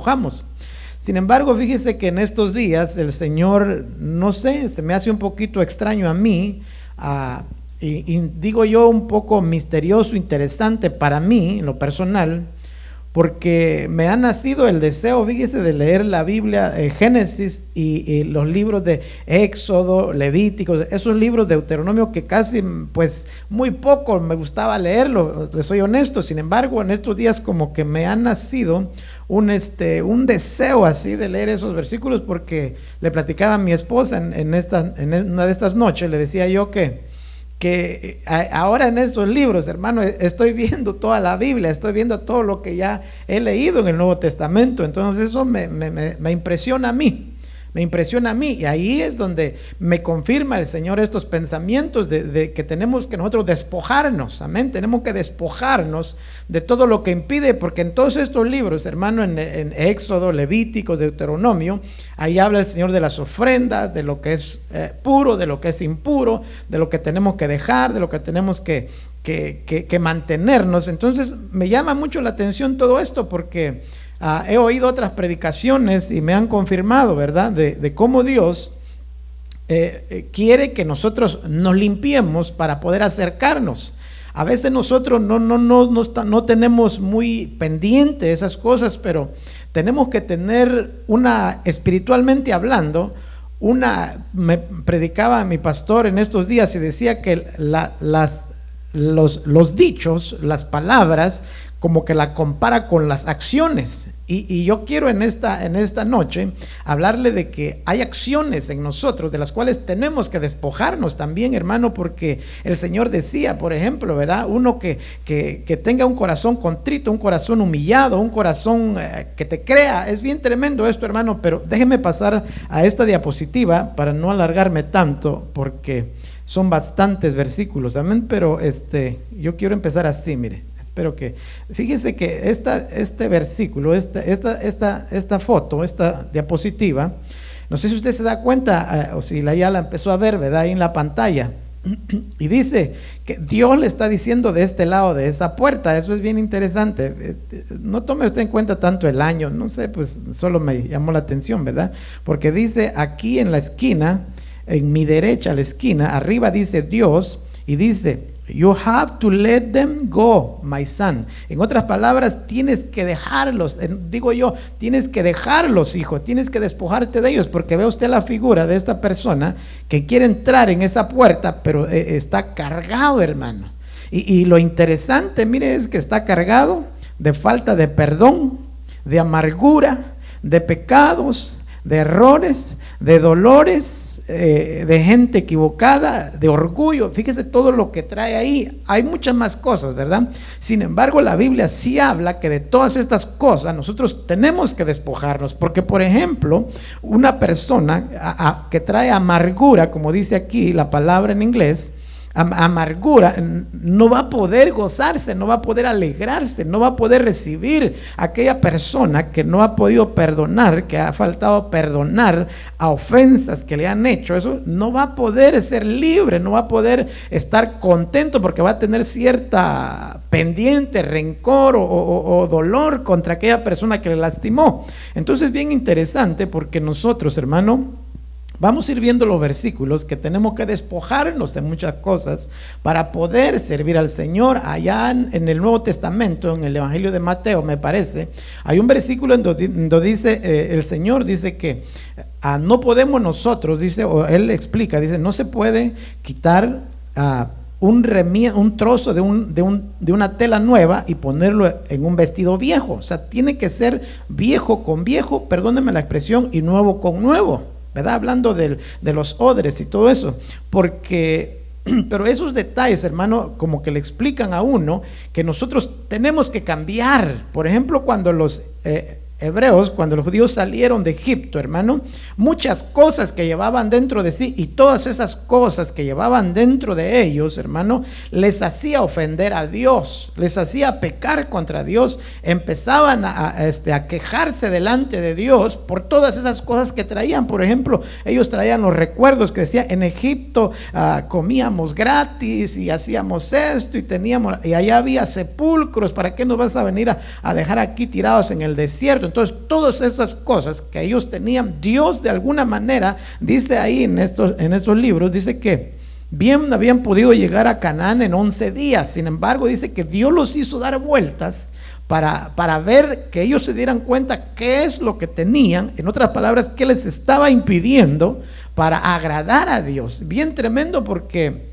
despojamos. Sin embargo, fíjese que en estos días el Señor, no sé, se me hace un poquito extraño a mí, y digo yo un poco misterioso, interesante para mí, en lo personal, porque me ha nacido el deseo, fíjese, de leer la Biblia, Génesis y los libros de Éxodo, Levítico, esos libros de Deuteronomio que casi, pues muy poco me gustaba leerlo, les soy honesto. Sin embargo, en estos días como que me ha nacido un deseo así de leer esos versículos, porque le platicaba a mi esposa en una de estas noches, le decía yo que ahora en esos libros, hermano, estoy viendo toda la Biblia, estoy viendo todo lo que ya he leído en el Nuevo Testamento. Entonces eso me impresiona a mí. Me impresiona a mí, y ahí es donde me confirma el Señor estos pensamientos de que tenemos que nosotros despojarnos, amén, tenemos que despojarnos de todo lo que impide, porque en todos estos libros, hermano, en Éxodo, Levítico, Deuteronomio, ahí habla el Señor de las ofrendas, de lo que es puro, de lo que es impuro, de lo que tenemos que dejar, de lo que tenemos que mantenernos. Entonces me llama mucho la atención todo esto, porque he oído otras predicaciones y me han confirmado, ¿verdad?, de cómo Dios quiere que nosotros nos limpiemos para poder acercarnos. A veces nosotros no tenemos muy pendiente esas cosas, pero tenemos que tener espiritualmente hablando, me predicaba mi pastor en estos días y decía que los dichos, las palabras, como que la compara con las acciones, y yo quiero en esta noche hablarle de que hay acciones en nosotros de las cuales tenemos que despojarnos también, hermano, porque el Señor decía, por ejemplo, ¿verdad?, uno que tenga un corazón contrito, un corazón humillado, un corazón que te crea. Es bien tremendo esto, hermano, pero déjeme pasar a esta diapositiva para no alargarme tanto, porque son bastantes versículos, amén, pero yo quiero empezar así, mire. Espero que, fíjese que este versículo, esta foto, esta diapositiva, no sé si usted se da cuenta o si ya la empezó a ver, ¿verdad?, ahí en la pantalla, y dice que Dios le está diciendo de este lado de esa puerta. Eso es bien interesante. No tome usted en cuenta tanto el año, no sé, pues solo me llamó la atención, ¿verdad?, porque dice aquí en la esquina, en mi derecha, a la esquina, arriba dice Dios, y dice: You have to let them go, my son. En otras palabras, tienes que dejarlos. Digo yo, tienes que dejarlos, hijo. Tienes que despojarte de ellos, porque ve usted la figura de esta persona que quiere entrar en esa puerta, pero está cargado, hermano. Y lo interesante, mire, es que está cargado de falta de perdón, de amargura, de pecados, de errores, de dolores, de gente equivocada, de orgullo. Fíjese todo lo que trae ahí. Hay muchas más cosas, ¿verdad? Sin embargo, la Biblia sí habla que de todas estas cosas nosotros tenemos que despojarnos, porque, por ejemplo, una persona que trae amargura, como dice aquí la palabra en inglés, amargura, no va a poder gozarse, no va a poder alegrarse, no va a poder recibir. Aquella persona que no ha podido perdonar, que ha faltado perdonar a ofensas que le han hecho, eso no va a poder ser libre, no va a poder estar contento, porque va a tener cierta pendiente, rencor o dolor contra aquella persona que le lastimó. Entonces, bien interesante, porque nosotros, hermano, vamos a ir viendo los versículos que tenemos que despojarnos de muchas cosas para poder servir al Señor. Allá en el Nuevo Testamento, en el Evangelio de Mateo, me parece, hay un versículo en donde dice, el Señor dice que no podemos nosotros, dice, o Él explica, dice, no se puede quitar un trozo de una tela nueva y ponerlo en un vestido viejo. O sea, tiene que ser viejo con viejo, perdónenme la expresión, y nuevo con nuevo, ¿verdad? Hablando de los odres y todo eso, pero esos detalles, hermano, como que le explican a uno que nosotros tenemos que cambiar. Por ejemplo, cuando los hebreos, cuando los judíos salieron de Egipto, hermano, muchas cosas que llevaban dentro de sí, y todas esas cosas que llevaban dentro de ellos, hermano, les hacía ofender a Dios, les hacía pecar contra Dios. Empezaban a quejarse delante de Dios por todas esas cosas que traían. Por ejemplo, ellos traían los recuerdos que decía: en Egipto comíamos gratis y hacíamos esto y allá había sepulcros, ¿para qué nos vas a venir a dejar aquí tirados en el desierto? Entonces todas esas cosas que ellos tenían, Dios de alguna manera, dice ahí en estos libros, dice que bien habían podido llegar a Canaán en 11 días. Sin embargo, dice que Dios los hizo dar vueltas para ver que ellos se dieran cuenta qué es lo que tenían, en otras palabras, qué les estaba impidiendo para agradar a Dios. Bien tremendo, porque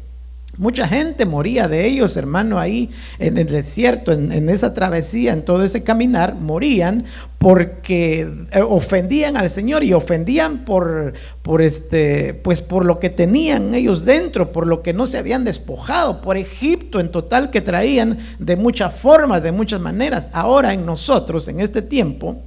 mucha gente moría de ellos, hermano, ahí en el desierto, en esa travesía, en todo ese caminar, morían porque ofendían al Señor, y ofendían por lo que tenían ellos dentro, por lo que no se habían despojado, por Egipto en total que traían de muchas formas, de muchas maneras. Ahora en nosotros, en este tiempo,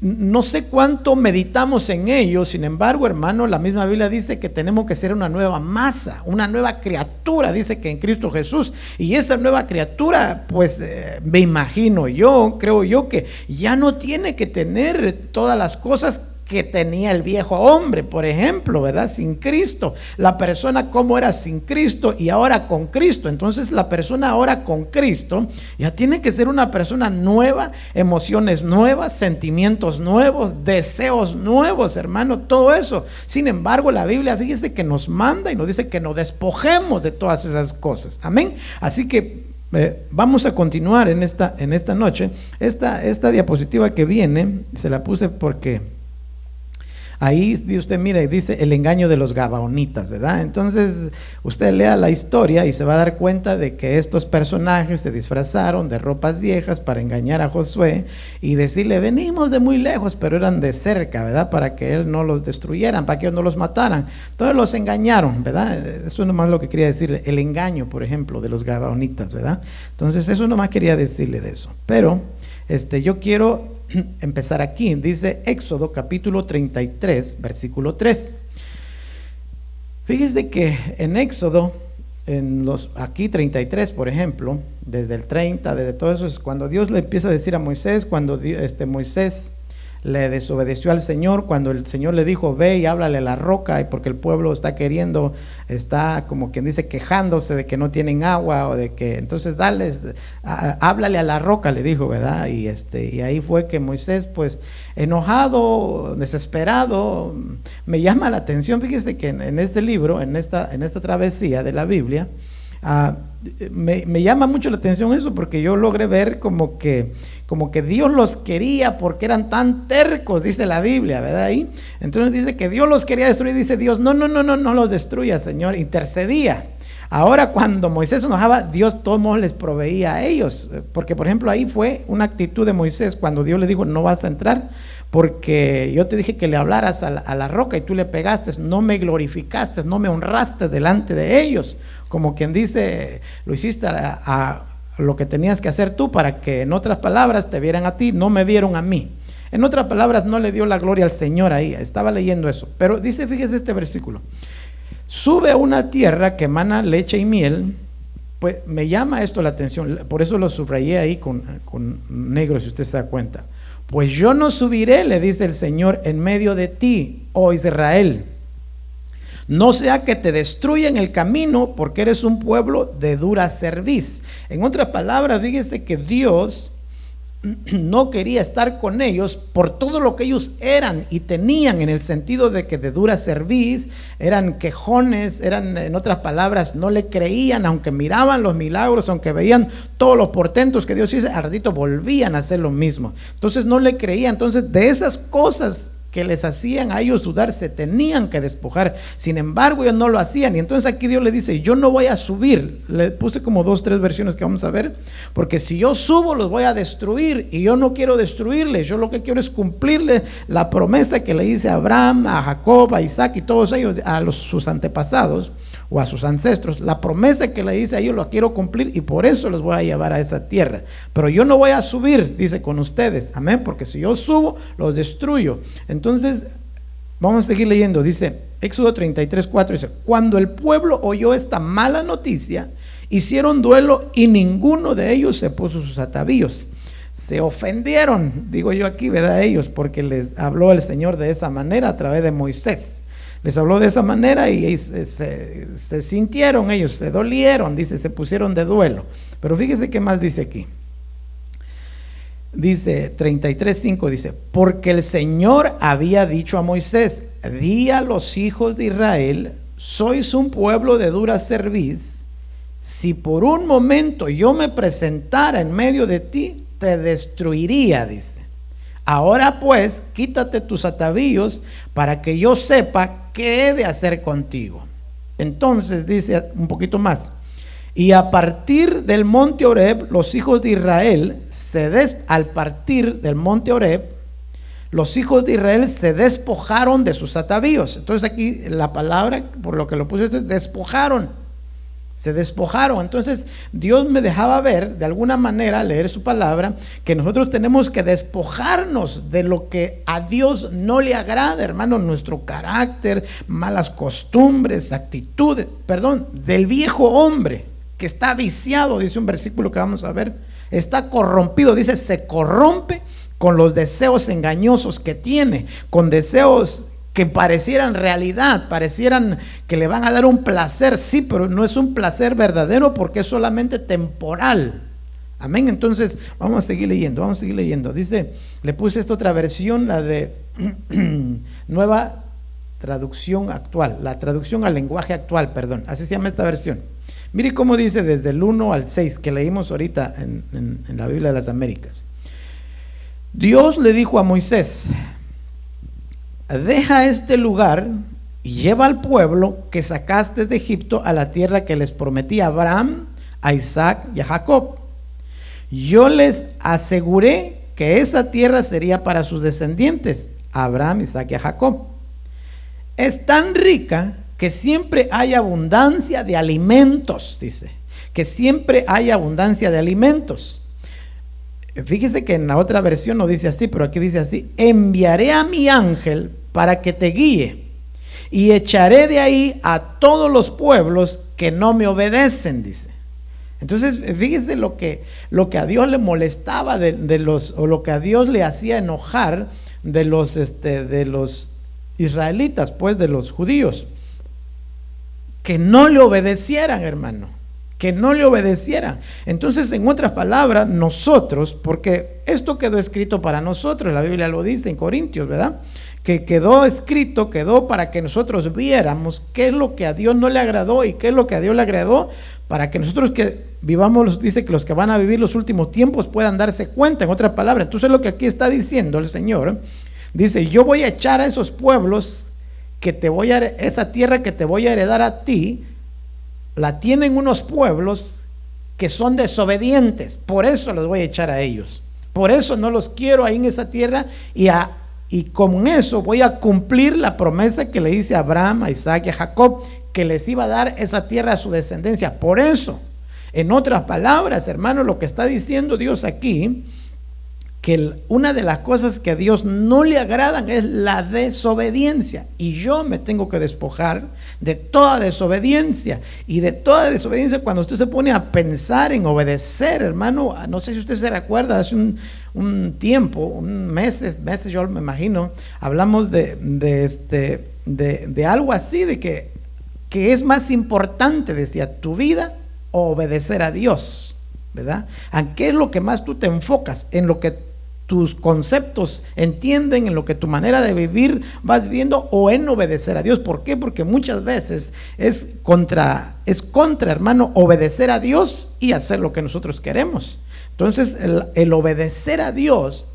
no sé cuánto meditamos en ello. Sin embargo, hermano, la misma Biblia dice que tenemos que ser una nueva masa, una nueva criatura, dice que en Cristo Jesús. Y esa nueva criatura, pues me imagino yo, creo yo, que ya no tiene que tener todas las cosas que tenía el viejo hombre, por ejemplo, ¿verdad? Sin Cristo. La persona como era sin Cristo y ahora con Cristo. Entonces la persona ahora con Cristo ya tiene que ser una persona nueva, emociones nuevas, sentimientos nuevos, deseos nuevos, hermano, todo eso. Sin embargo, la Biblia, fíjese que nos manda y nos dice que nos despojemos de todas esas cosas. Amén. Así que vamos a continuar en esta noche. Esta diapositiva que viene, se la puse porque ahí usted mira y dice el engaño de los gabaonitas, ¿verdad? Entonces usted lea la historia y se va a dar cuenta de que estos personajes se disfrazaron de ropas viejas para engañar a Josué y decirle: venimos de muy lejos, pero eran de cerca, ¿verdad? Para que él no los destruyeran, para que ellos no los mataran. Entonces los engañaron, ¿verdad? Eso es nomás lo que quería decirle, el engaño, por ejemplo, de los gabaonitas, ¿verdad? Entonces eso nomás quería decirle de eso. Pero yo quiero empezar aquí. Dice Éxodo capítulo 33 versículo 3. Fíjese que en Éxodo, aquí 33 por ejemplo, desde el 30, desde todo eso, es cuando Dios le empieza a decir a Moisés, cuando Moisés le desobedeció al Señor, cuando el Señor le dijo: ve y háblale a la roca, y porque el pueblo está como quien dice quejándose de que no tienen agua, o de que, entonces háblale a la roca, le dijo, ¿verdad? Y ahí fue que Moisés, pues enojado, desesperado, me llama la atención, fíjese que en este libro, en esta travesía de la Biblia, me llama mucho la atención eso, porque yo logré ver como que Dios los quería porque eran tan tercos, dice la Biblia, ¿verdad? Ahí, entonces dice que Dios los quería destruir, dice Dios: no los destruya, Señor, intercedía. Ahora cuando Moisés se enojaba, Dios todos modos les proveía a ellos, porque por ejemplo ahí fue una actitud de Moisés cuando Dios le dijo: no vas a entrar, porque yo te dije que le hablaras a la roca y tú le pegaste, no me glorificaste, no me honraste delante de ellos. Como quien dice, lo hiciste a lo que tenías que hacer tú, para que, en otras palabras, te vieran a ti, no me vieron a mí. En otras palabras, no le dio la gloria al Señor ahí. Estaba leyendo eso. Pero dice, fíjese este versículo: sube a una tierra que emana leche y miel. Pues me llama esto la atención, por eso lo subrayé ahí con negro, si usted se da cuenta. Pues yo no subiré, le dice el Señor, en medio de ti, oh Israel, no sea que te destruyan el camino, porque eres un pueblo de dura cerviz. En otras palabras, fíjese que Dios no quería estar con ellos por todo lo que ellos eran y tenían, en el sentido de que de dura cerviz, eran quejones, en otras palabras, no le creían, aunque miraban los milagros, aunque veían todos los portentos que Dios hizo, al ratito volvían a hacer lo mismo. Entonces no le creían. Entonces de esas cosas que les hacían a ellos dudar, se tenían que despojar. Sin embargo, ellos no lo hacían. Y entonces aquí Dios le dice: yo no voy a subir. Le puse como 2, 3 versiones que vamos a ver, porque si yo subo los voy a destruir, y yo no quiero destruirles. Yo lo que quiero es cumplirle la promesa que le hice a Abraham, a Jacob, a Isaac y todos ellos, sus antepasados o a sus ancestros. La promesa que le hice a ellos la quiero cumplir, y por eso los voy a llevar a esa tierra. Pero yo no voy a subir, dice, con ustedes, amén, porque si yo subo los destruyo. Entonces vamos a seguir leyendo. Dice Éxodo 33, 4, dice: cuando el pueblo oyó esta mala noticia, hicieron duelo, y ninguno de ellos se puso sus atavíos. Se ofendieron, digo yo aquí, ¿verdad? Ellos, porque les habló el Señor de esa manera a través de Moisés. Les habló de esa manera y se sintieron ellos, se dolieron, dice, se pusieron de duelo. Pero fíjese qué más dice aquí. Dice 33:5, dice: porque el Señor había dicho a Moisés: di a los hijos de Israel, sois un pueblo de dura cerviz. Si por un momento yo me presentara en medio de ti, te destruiría, dice. Ahora pues, quítate tus atavíos para que yo sepa qué he de hacer contigo. Entonces dice un poquito más: y a partir del monte Horeb, los hijos de Israel al partir del monte Horeb, los hijos de Israel se despojaron de sus atavíos. Entonces aquí la palabra, por lo que lo puse, es despojaron. Se despojaron. Entonces Dios me dejaba ver, de alguna manera, leer su palabra, que nosotros tenemos que despojarnos de lo que a Dios no le agrada, hermano, nuestro carácter, malas costumbres, actitudes, del viejo hombre que está viciado, dice un versículo que vamos a ver, está corrompido, dice, se corrompe con los deseos engañosos que tiene, con deseos que parecieran realidad, parecieran que le van a dar un placer, sí, pero no es un placer verdadero porque es solamente temporal. Amén. Entonces vamos a seguir leyendo, dice, le puse esta otra versión, la de nueva traducción actual, la traducción al lenguaje actual, perdón, así se llama esta versión. Mire cómo dice desde el 1 al 6 que leímos ahorita en la Biblia de las Américas. Dios le dijo a Moisés: deja este lugar y lleva al pueblo que sacaste de Egipto a la tierra que les prometí a Abraham, a Isaac y a Jacob. Yo les aseguré que esa tierra sería para sus descendientes, a Abraham, Isaac y a Jacob. Es tan rica que siempre hay abundancia de alimentos, dice, que siempre hay abundancia de alimentos. Fíjese que en la otra versión no dice así, pero aquí dice así: enviaré a mi ángel para que te guíe y echaré de ahí a todos los pueblos que no me obedecen, dice. Entonces fíjese lo que a Dios le molestaba o lo que a Dios le hacía enojar de los israelitas, pues de los judíos, que no le obedecieran, hermano, que no le obedecieran. Entonces, en otras palabras, nosotros, porque esto quedó escrito para nosotros, la Biblia lo dice en Corintios, ¿verdad? Que quedó escrito, quedó para que nosotros viéramos qué es lo que a Dios no le agradó y qué es lo que a Dios le agradó, para que nosotros que vivamos, dice que los que van a vivir los últimos tiempos puedan darse cuenta, en otras palabras. Entonces lo que aquí está diciendo el Señor, dice: yo voy a echar a esos pueblos esa tierra que te voy a heredar a ti, la tienen unos pueblos que son desobedientes, por eso los voy a echar a ellos, por eso no los quiero ahí en esa tierra, y con eso voy a cumplir la promesa que le hice a Abraham, a Isaac y a Jacob, que les iba a dar esa tierra a su descendencia. Por eso, en otras palabras, hermano, lo que está diciendo Dios aquí, que una de las cosas que a Dios no le agradan es la desobediencia, y yo me tengo que despojar de toda desobediencia. Y de toda desobediencia, cuando usted se pone a pensar en obedecer, hermano, no sé si usted se recuerda, hace un tiempo, meses yo me imagino, hablamos de algo así, de que es más importante, decía, tu vida o obedecer a Dios, ¿verdad? ¿En qué es lo que más tú te enfocas? En lo que tus conceptos entienden, en lo que tu manera de vivir vas viendo, o en obedecer a Dios. ¿Por qué? Porque muchas veces es contra, hermano, obedecer a Dios y hacer lo que nosotros queremos. Entonces el desobedecer a Dios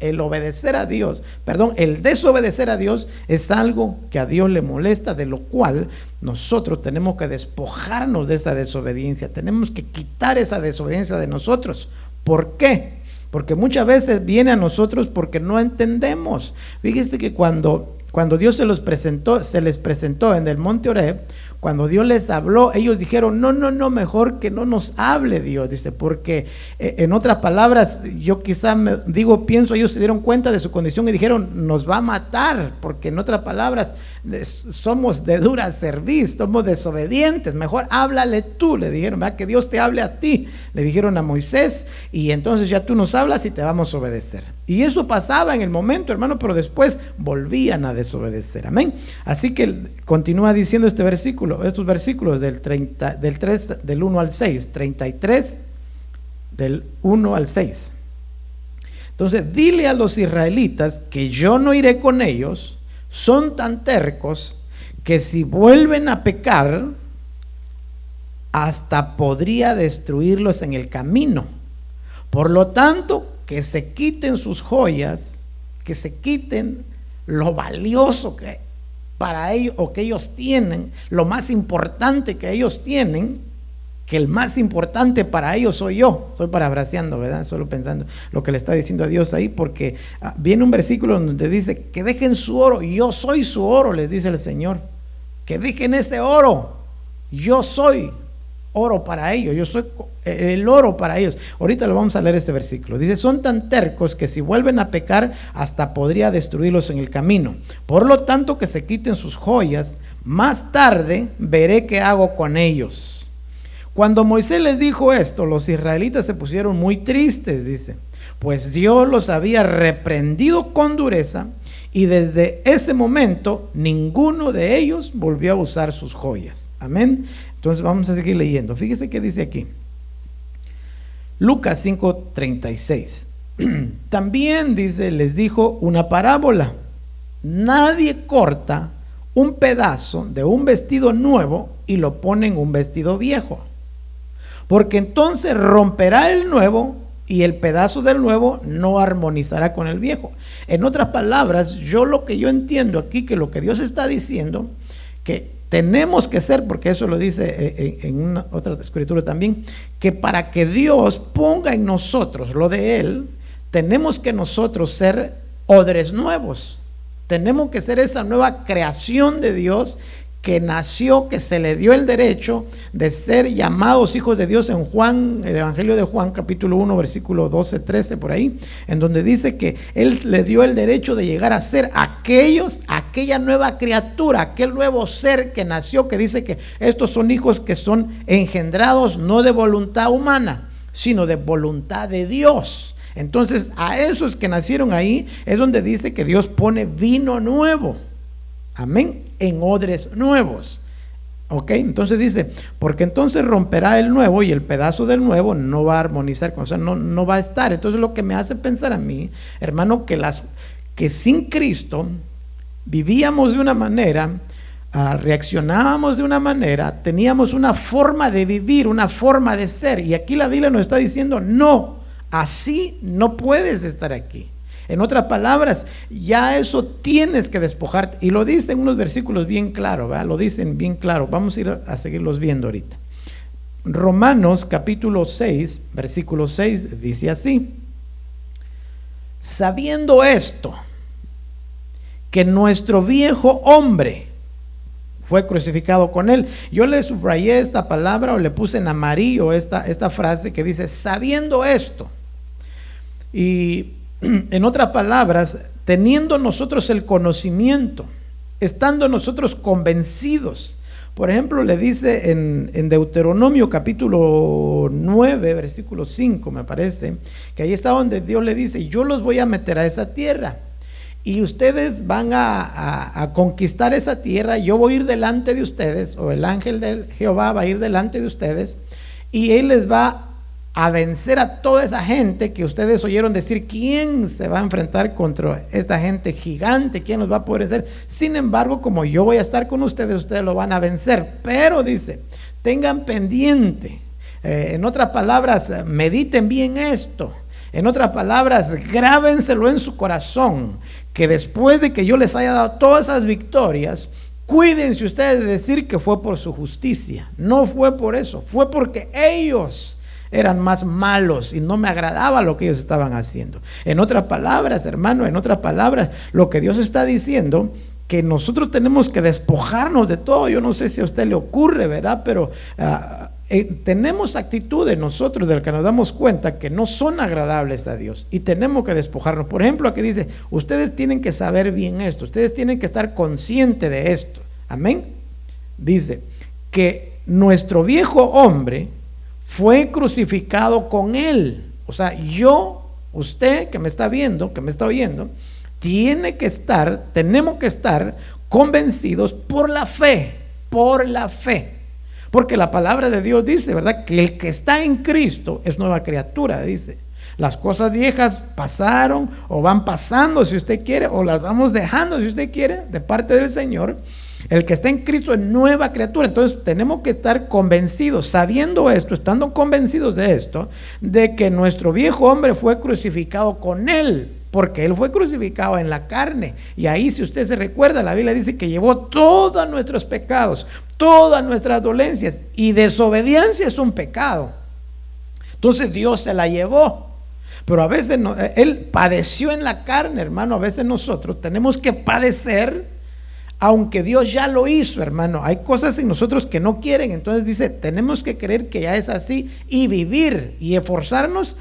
es algo que a Dios le molesta, de lo cual nosotros tenemos que despojarnos de esa desobediencia, tenemos que quitar esa desobediencia de nosotros. ¿Por qué? Porque muchas veces viene a nosotros porque no entendemos. Fíjese que cuando Dios se les presentó en el monte Horeb, cuando Dios les habló, ellos dijeron: no, mejor que no nos hable Dios, dice, porque en otras palabras, yo pienso, ellos se dieron cuenta de su condición y dijeron: nos va a matar, porque en otras palabras, somos de dura cerviz, somos desobedientes, mejor háblale tú, le dijeron, ¿verdad? Que Dios te hable a ti, le dijeron a Moisés, y entonces ya tú nos hablas y te vamos a obedecer. Y eso pasaba en el momento, hermano, pero después volvían a desobedecer. Amén. Así que continúa diciendo estos versículos del 1 al 6, 33, del 1 al 6. Entonces, dile a los israelitas que yo no iré con ellos. Son tan tercos que si vuelven a pecar, hasta podría destruirlos en el camino. Por lo tanto, que se quiten sus joyas, que se quiten lo valioso que para ellos o que ellos tienen, lo más importante que ellos tienen, que el más importante para ellos soy yo. Estoy parafraseando, ¿verdad? Solo pensando lo que le está diciendo a Dios ahí, porque viene un versículo donde dice que dejen su oro, yo soy su oro, les dice el Señor. Que dejen ese oro, yo soy oro para ellos, yo soy el oro para ellos. Ahorita lo vamos a leer este versículo. Dice, son tan tercos que si vuelven a pecar, hasta podría destruirlos en el camino. Por lo tanto, que se quiten sus joyas, más tarde veré qué hago con ellos. Cuando Moisés les dijo esto, los israelitas se pusieron muy tristes, dice, pues Dios los había reprendido con dureza, y desde ese momento ninguno de ellos volvió a usar sus joyas. Amén. Entonces vamos a seguir leyendo. Fíjese qué dice aquí. Lucas 5:36. También dice, les dijo una parábola. Nadie corta un pedazo de un vestido nuevo y lo pone en un vestido viejo, porque entonces romperá el nuevo y el pedazo del nuevo no armonizará con el viejo. En otras palabras, lo que yo entiendo aquí, que lo que Dios está diciendo, que tenemos que ser, porque eso lo dice en una otra escritura también, que para que Dios ponga en nosotros lo de Él, tenemos que nosotros ser odres nuevos. Tenemos que ser esa nueva creación de Dios que nació, que se le dio el derecho de ser llamados hijos de Dios en Juan, el Evangelio de Juan, capítulo 1, versículo 12, 13, por ahí, en donde dice que Él le dio el derecho de llegar a ser aquella nueva criatura, aquel nuevo ser que nació, que dice que estos son hijos que son engendrados no de voluntad humana, sino de voluntad de Dios. Entonces, a esos que nacieron ahí es donde dice que Dios pone vino nuevo. Amén. En odres nuevos. Ok, entonces dice, porque entonces romperá el nuevo y el pedazo del nuevo no va a armonizar, o sea, no va a estar. Entonces lo que me hace pensar a mí, hermano, que sin Cristo vivíamos de una manera, reaccionábamos de una manera, teníamos una forma de vivir, una forma de ser, y aquí la Biblia nos está diciendo, no, así no puedes estar aquí. En otras palabras, ya eso tienes que despojarte. Y lo dicen unos versículos bien claros, ¿verdad? Lo dicen bien claro. Vamos a ir a seguirlos viendo ahorita. Romanos capítulo 6, versículo 6, dice así: sabiendo esto, que nuestro viejo hombre fue crucificado con él. Yo le subrayé esta palabra, o le puse en amarillo esta frase que dice, sabiendo esto. Y en otras palabras, teniendo nosotros el conocimiento, estando nosotros convencidos. Por ejemplo, le dice en Deuteronomio capítulo 9, versículo 5, me parece, que ahí está donde Dios le dice, yo los voy a meter a esa tierra y ustedes van a conquistar esa tierra, yo voy a ir delante de ustedes, o el ángel de Jehová va a ir delante de ustedes, y él les va a vencer a toda esa gente que ustedes oyeron decir, ¿quién se va a enfrentar contra esta gente gigante? ¿Quién los va a poder vencer? Sin embargo, como yo voy a estar con ustedes, ustedes lo van a vencer. Pero dice, tengan pendiente, en otras palabras, mediten bien esto. En otras palabras, grábenselo en su corazón, que después de que yo les haya dado todas esas victorias, cuídense ustedes de decir que fue por su justicia. No fue por eso, fue porque ellos eran más malos y no me agradaba lo que ellos estaban haciendo. En otras palabras, hermano, en otras palabras, lo que Dios está diciendo, que nosotros tenemos que despojarnos de todo. Yo no sé si a usted le ocurre, ¿verdad? Pero tenemos actitudes nosotros del que nos damos cuenta que no son agradables a Dios y tenemos que despojarnos. Por ejemplo, aquí dice, ustedes tienen que saber bien esto, ustedes tienen que estar conscientes de esto. Amén. Dice que nuestro viejo hombre fue crucificado con él. O sea, usted que me está viendo, que me está oyendo, tenemos que estar convencidos por la fe, porque la palabra de Dios dice, ¿verdad?, que el que está en Cristo es nueva criatura, dice. Las cosas viejas pasaron o van pasando si usted quiere, o las vamos dejando si usted quiere, de parte del Señor. El que está en Cristo es nueva criatura. Entonces tenemos que estar convencidos, sabiendo esto, estando convencidos de esto, de que nuestro viejo hombre fue crucificado con Él, porque Él fue crucificado en la carne. Y ahí, si usted se recuerda, la Biblia dice que llevó todos nuestros pecados, todas nuestras dolencias, y desobediencia es un pecado. Entonces Dios se la llevó. Pero a veces Él padeció en la carne, hermano. A veces nosotros tenemos que padecer, aunque Dios ya lo hizo, hermano. Hay cosas en nosotros que no quieren. Entonces dice, tenemos que creer que ya es así y vivir y esforzarnos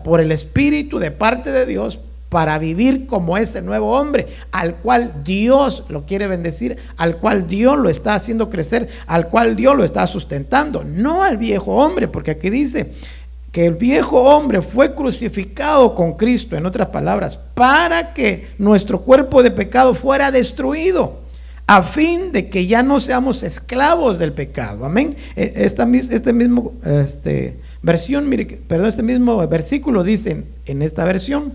por el Espíritu de parte de Dios, para vivir como ese nuevo hombre al cual Dios lo quiere bendecir, al cual Dios lo está haciendo crecer, al cual Dios lo está sustentando, no al viejo hombre, porque aquí dice que el viejo hombre fue crucificado con Cristo, en otras palabras, para que nuestro cuerpo de pecado fuera destruido, a fin de que ya no seamos esclavos del pecado. Amén. Este mismo versículo dice en esta versión: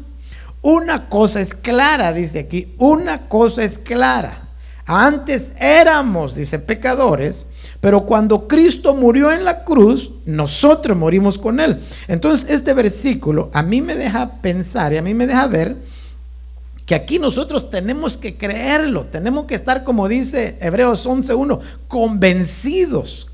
una cosa es clara, dice aquí, una cosa es clara. Antes éramos, dice, pecadores, pero cuando Cristo murió en la cruz, nosotros morimos con Él. Entonces este versículo a mí me deja pensar y a mí me deja ver que aquí nosotros tenemos que creerlo, tenemos que estar, como dice Hebreos 11:1, convencidos,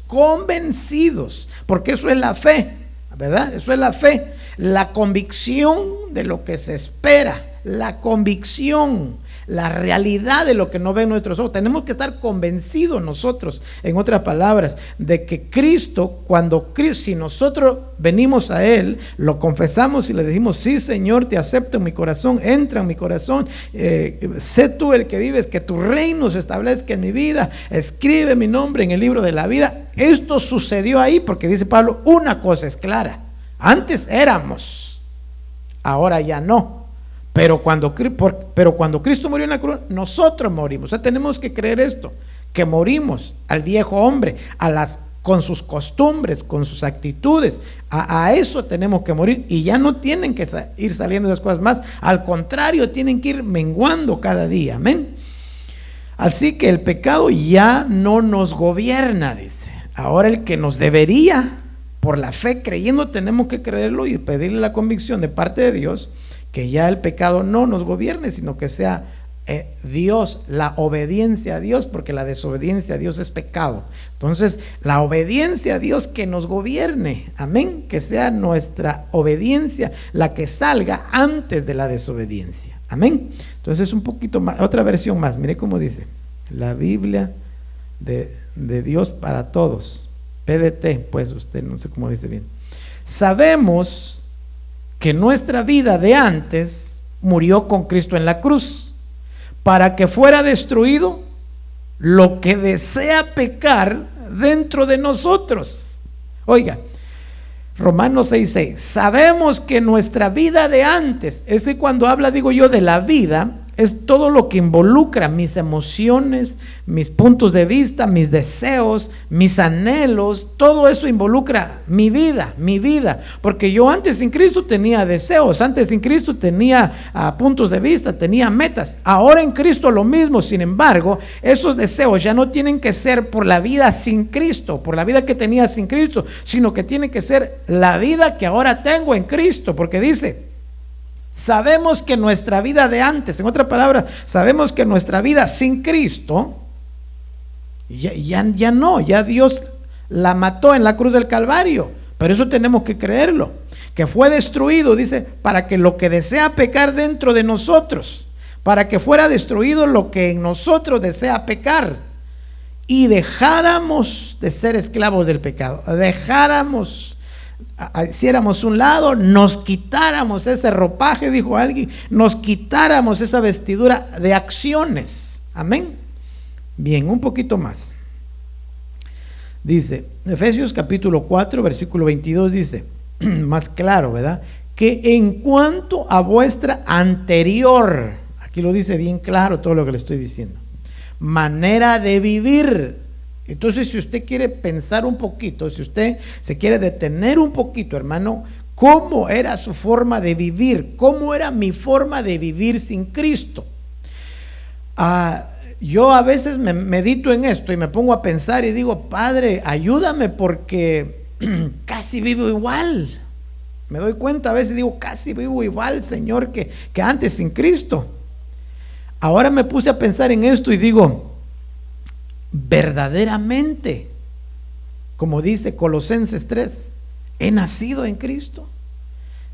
porque eso es la fe, ¿verdad? Eso es la fe, la convicción de lo que se espera, la convicción, la realidad de lo que no ven nuestros ojos. Tenemos que estar convencidos nosotros, en otras palabras, de que Cristo, si nosotros venimos a Él, lo confesamos y le decimos: sí, Señor, te acepto en mi corazón, entra en mi corazón, sé tú el que vives, que tu reino se establezca en mi vida, escribe mi nombre en el libro de la vida. Esto sucedió ahí, porque dice Pablo, una cosa es clara: antes éramos, ahora ya no. Pero cuando Cristo murió en la cruz, nosotros morimos. O sea, tenemos que creer esto, que morimos al viejo hombre, con sus costumbres, con sus actitudes. A eso tenemos que morir, y ya no tienen que ir saliendo esas cosas más. Al contrario, tienen que ir menguando cada día. Amén. Así que el pecado ya no nos gobierna, dice. Ahora el que nos debería, por la fe, creyendo, tenemos que creerlo y pedirle la convicción de parte de Dios, que ya el pecado no nos gobierne, sino que sea Dios, la obediencia a Dios, porque la desobediencia a Dios es pecado. Entonces, la obediencia a Dios que nos gobierne, amén, que sea nuestra obediencia la que salga antes de la desobediencia, amén. Entonces, un poquito más, otra versión más, mire cómo dice la Biblia de Dios para todos, PDT, pues usted no sé cómo dice bien. Sabemos que nuestra vida de antes murió con Cristo en la cruz, para que fuera destruido lo que desea pecar dentro de nosotros. Oiga, Romanos 6:6, sabemos que nuestra vida de antes, es que cuando habla, digo yo, de la vida, es todo lo que involucra mis emociones, mis puntos de vista, mis deseos, mis anhelos. Todo eso involucra mi vida, porque yo antes sin Cristo tenía deseos, antes sin Cristo tenía puntos de vista, tenía metas. Ahora en Cristo lo mismo. Sin embargo, esos deseos ya no tienen que ser por la vida sin Cristo, por la vida que tenía sin Cristo, sino que tiene que ser la vida que ahora tengo en Cristo, porque dice: sabemos que nuestra vida de antes, en otras palabras, sabemos que nuestra vida sin Cristo ya Dios la mató en la cruz del Calvario. Pero eso tenemos que creerlo, que fue destruido, dice, para que lo que desea pecar dentro de nosotros, para que fuera destruido lo que en nosotros desea pecar, y dejáramos de ser esclavos del pecado, hiciéramos un lado, nos quitáramos ese ropaje, dijo alguien, nos quitáramos esa vestidura de acciones. Amén. Bien, un poquito más. Dice, Efesios capítulo 4, versículo 22, dice, más claro, ¿verdad? Que en cuanto a vuestra anterior, aquí lo dice bien claro todo lo que le estoy diciendo, manera de vivir. Entonces, si usted quiere pensar un poquito, si usted se quiere detener un poquito, hermano, cómo era su forma de vivir, cómo era mi forma de vivir sin Cristo. Yo a veces me medito en esto y me pongo a pensar y digo, Padre, ayúdame porque casi vivo igual. Me doy cuenta a veces, digo, casi vivo igual, Señor, que antes sin Cristo. Ahora me puse a pensar en esto y digo, verdaderamente, como dice Colosenses 3, he nacido en Cristo.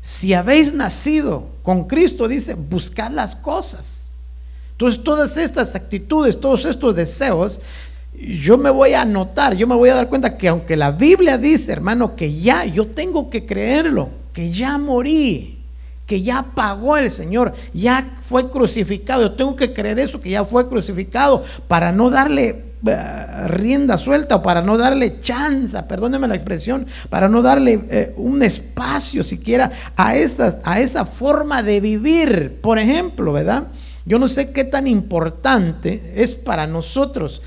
Si habéis nacido con Cristo, dice, buscad las cosas. Entonces todas estas actitudes, todos estos deseos, yo me voy a anotar, yo me voy a dar cuenta que aunque la Biblia dice, hermano, que ya, yo tengo que creerlo, que ya morí, que ya pagó el Señor, ya fue crucificado. Yo tengo que creer eso, que ya fue crucificado, para no darle rienda suelta, o para no darle chance, perdónenme la expresión, para no darle un espacio siquiera a esa forma de vivir. Por ejemplo, ¿verdad? Yo no sé qué tan importante es para nosotros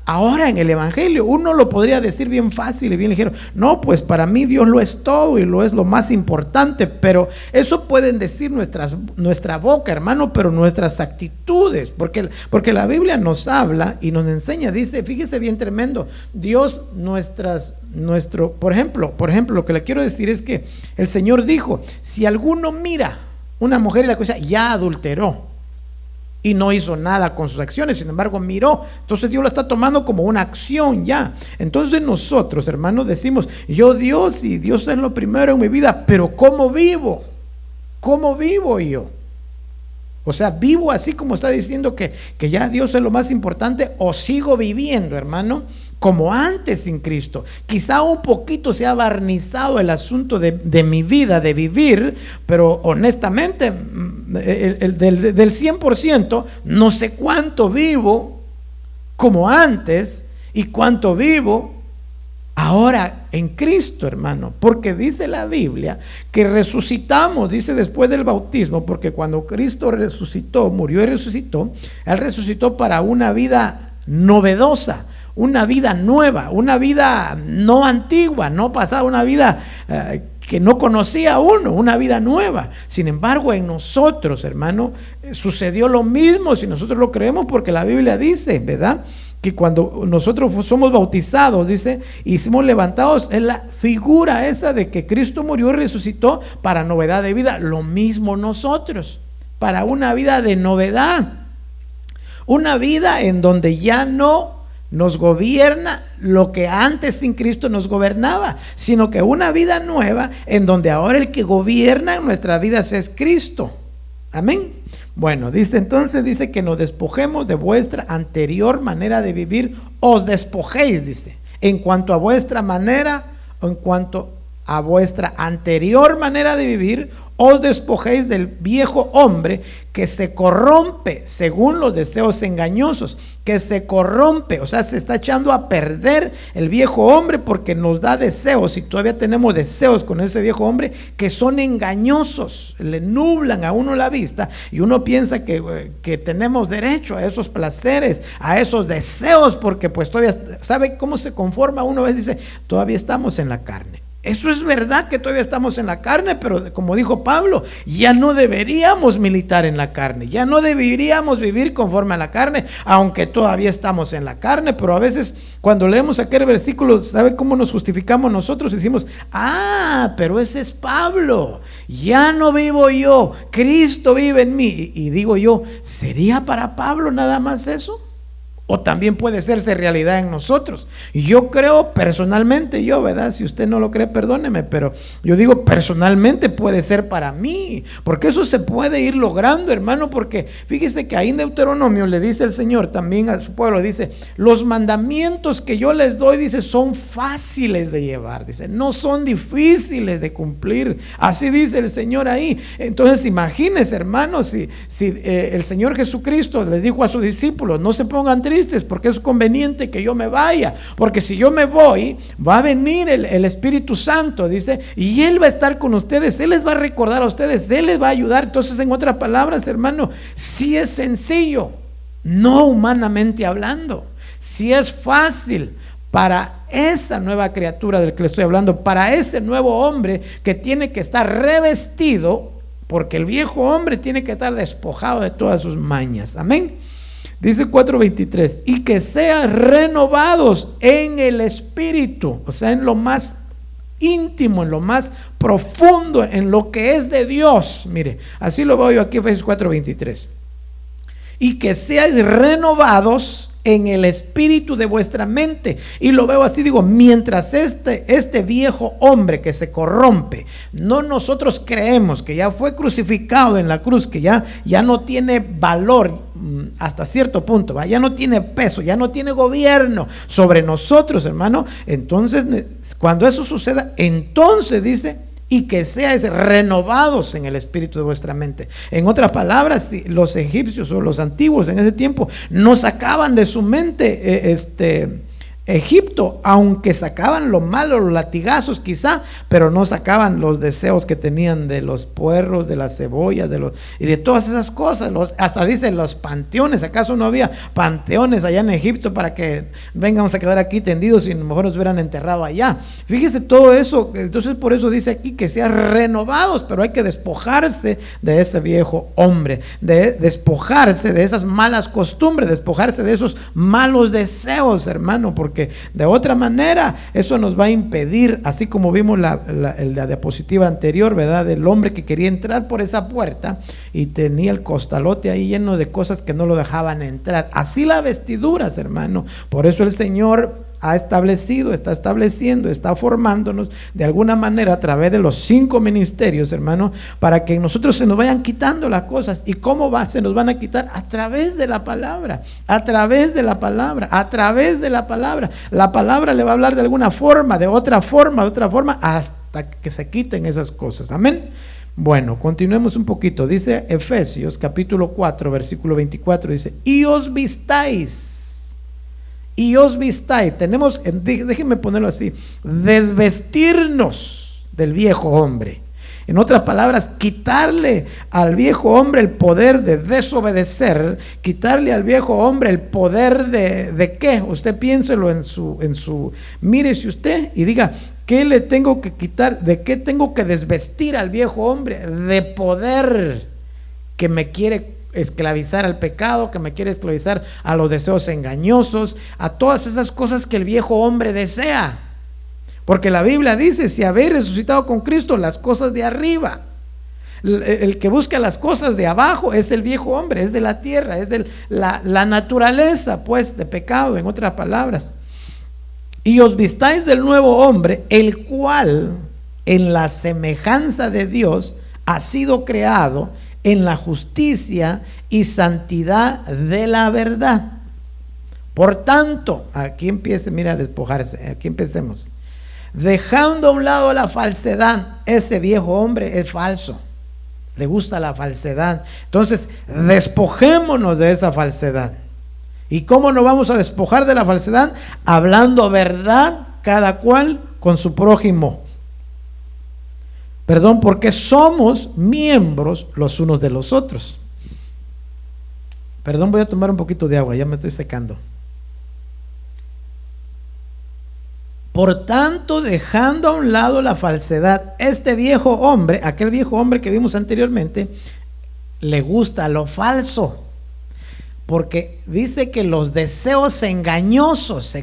ahora en el Evangelio. Uno lo podría decir bien fácil y bien ligero. No, pues para mí Dios lo es todo y lo es lo más importante. Pero eso pueden decir nuestra boca, hermano, pero nuestras actitudes. Porque la Biblia nos habla y nos enseña, dice, fíjese bien tremendo. Dios, por ejemplo, lo que le quiero decir es que el Señor dijo, si alguno mira una mujer y la cosa, ya adulteró. Y no hizo nada con sus acciones, sin embargo miró. Entonces Dios lo está tomando como una acción ya. Entonces nosotros, hermanos, decimos, yo Dios, y Dios es lo primero en mi vida, pero ¿cómo vivo? ¿Cómo vivo yo? O sea, vivo así como está diciendo que ya Dios es lo más importante, o sigo viviendo, hermano, como antes sin Cristo. Quizá un poquito se ha barnizado el asunto de mi vida, de vivir, pero honestamente, del 100%, no sé cuánto vivo como antes y cuánto vivo ahora en Cristo, hermano. Porque dice la Biblia que resucitamos, dice después del bautismo, porque cuando Cristo resucitó, murió y resucitó, Él resucitó para una vida novedosa, una vida nueva, una vida no antigua, no pasada, una vida que no conocía uno, una vida nueva. Sin embargo, en nosotros, hermano, sucedió lo mismo, si nosotros lo creemos, porque la Biblia dice, ¿verdad?, que cuando nosotros somos bautizados, dice, y somos levantados, es la figura esa de que Cristo murió y resucitó para novedad de vida. Lo mismo nosotros, para una vida de novedad, una vida en donde ya no nos gobierna lo que antes sin Cristo nos gobernaba, sino que una vida nueva en donde ahora el que gobierna en nuestras vidas es Cristo. Amén. Bueno, dice entonces, dice que nos despojemos de vuestra anterior manera de vivir, os despojéis, dice, en cuanto a vuestra manera, o en cuanto a vuestra anterior manera de vivir, os despojéis del viejo hombre que se corrompe según los deseos engañosos, que se corrompe, o sea, se está echando a perder el viejo hombre porque nos da deseos, y todavía tenemos deseos con ese viejo hombre que son engañosos, le nublan a uno la vista y uno piensa que tenemos derecho a esos placeres, a esos deseos, porque pues todavía, ¿sabe cómo se conforma uno? A veces dice, todavía estamos en la carne. Eso es verdad, que todavía estamos en la carne, pero como dijo Pablo, ya no deberíamos militar en la carne, ya no deberíamos vivir conforme a la carne, aunque todavía estamos en la carne. Pero a veces cuando leemos aquel versículo, ¿sabe cómo nos justificamos nosotros? Decimos, pero ese es Pablo, ya no vivo yo, Cristo vive en mí. Y digo yo, ¿sería para Pablo nada más eso? O también puede hacerse realidad en nosotros. Y yo creo personalmente, ¿verdad? Si usted no lo cree, perdóneme, pero yo digo personalmente puede ser para mí, porque eso se puede ir logrando, hermano. Porque fíjese que ahí en Deuteronomio le dice el Señor también a su pueblo, dice, los mandamientos que yo les doy, dice, son fáciles de llevar, dice, no son difíciles de cumplir. Así dice el Señor ahí. Entonces imagínense, hermanos, si el Señor Jesucristo les dijo a sus discípulos, no se pongan tristes porque es conveniente que yo me vaya, porque si yo me voy, va a venir el Espíritu Santo, dice, y Él va a estar con ustedes, Él les va a recordar a ustedes, Él les va a ayudar. Entonces, en otras palabras, hermano, sí es sencillo, no humanamente hablando, sí es fácil para esa nueva criatura del que le estoy hablando, para ese nuevo hombre que tiene que estar revestido, porque el viejo hombre tiene que estar despojado de todas sus mañas. Amén. Dice 4:23, y que sean renovados en el espíritu, o sea, en lo más íntimo, en lo más profundo, en lo que es de Dios. Mire, así lo veo yo aquí, Efesios 4:23. Y que sean renovados en el espíritu de vuestra mente. Y lo veo así, digo, mientras este viejo hombre que se corrompe, no nosotros creemos que ya fue crucificado en la cruz, que ya no tiene valor hasta cierto punto, ¿va? Ya no tiene peso, ya no tiene gobierno sobre nosotros, hermano. Entonces, cuando eso suceda, entonces dice, y que seáis renovados en el espíritu de vuestra mente. En otras palabras, si los egipcios o los antiguos en ese tiempo no sacaban de su mente Egipto, aunque sacaban lo malo, los latigazos quizá, pero no sacaban los deseos que tenían de los puerros, de las cebollas, y de todas esas cosas. Hasta dicen los panteones. ¿Acaso no había panteones allá en Egipto para que vengamos a quedar aquí tendidos y a lo mejor nos hubieran enterrado allá? Fíjese todo eso. Entonces por eso dice aquí que sean renovados, pero hay que despojarse de ese viejo hombre, de despojarse de esas malas costumbres, despojarse de esos malos deseos, hermano, porque de otra manera eso nos va a impedir, así como vimos la diapositiva anterior, ¿verdad? Del hombre que quería entrar por esa puerta y tenía el costalote ahí lleno de cosas que no lo dejaban entrar. Así las vestiduras, hermano. Por eso el Señor ha establecido, está estableciendo, está formándonos de alguna manera a través de los 5 ministerios, hermano, para que nosotros se nos vayan quitando las cosas. ¿Y cómo se nos van a quitar? A través de la palabra, a través de la palabra, a través de la palabra. La palabra le va a hablar de alguna forma, de otra forma, hasta que se quiten esas cosas. Amén. Bueno, continuemos un poquito. Dice Efesios capítulo 4, versículo 24, dice, y os vistáis. Tenemos, déjenme ponerlo así, desvestirnos del viejo hombre. En otras palabras, quitarle al viejo hombre el poder de desobedecer, quitarle al viejo hombre el poder de ¿qué? Usted piénselo en su, mírese usted y diga, ¿qué le tengo que quitar? ¿De qué tengo que desvestir al viejo hombre? De poder que me quiere esclavizar al pecado, que me quiere esclavizar a los deseos engañosos, a todas esas cosas que el viejo hombre desea. Porque la Biblia dice, si habéis resucitado con Cristo, las cosas de arriba. El que busca las cosas de abajo es el viejo hombre, es de la tierra, es de la naturaleza, pues, de pecado, en otras palabras. Y os vistáis del nuevo hombre, el cual en la semejanza de Dios ha sido creado en la justicia y santidad de la verdad. Por tanto, aquí empieza, mira, a despojarse. Aquí empecemos. Dejando a un lado la falsedad. Ese viejo hombre es falso, le gusta la falsedad. Entonces, despojémonos de esa falsedad. ¿Y cómo nos vamos a despojar de la falsedad? Hablando verdad, cada cual con su prójimo. Perdón, porque somos miembros los unos de los otros. Perdón, voy a tomar un poquito de agua, ya me estoy secando. Por tanto, dejando a un lado la falsedad, este viejo hombre, aquel viejo hombre que vimos anteriormente, le gusta lo falso, porque dice que los deseos engañosos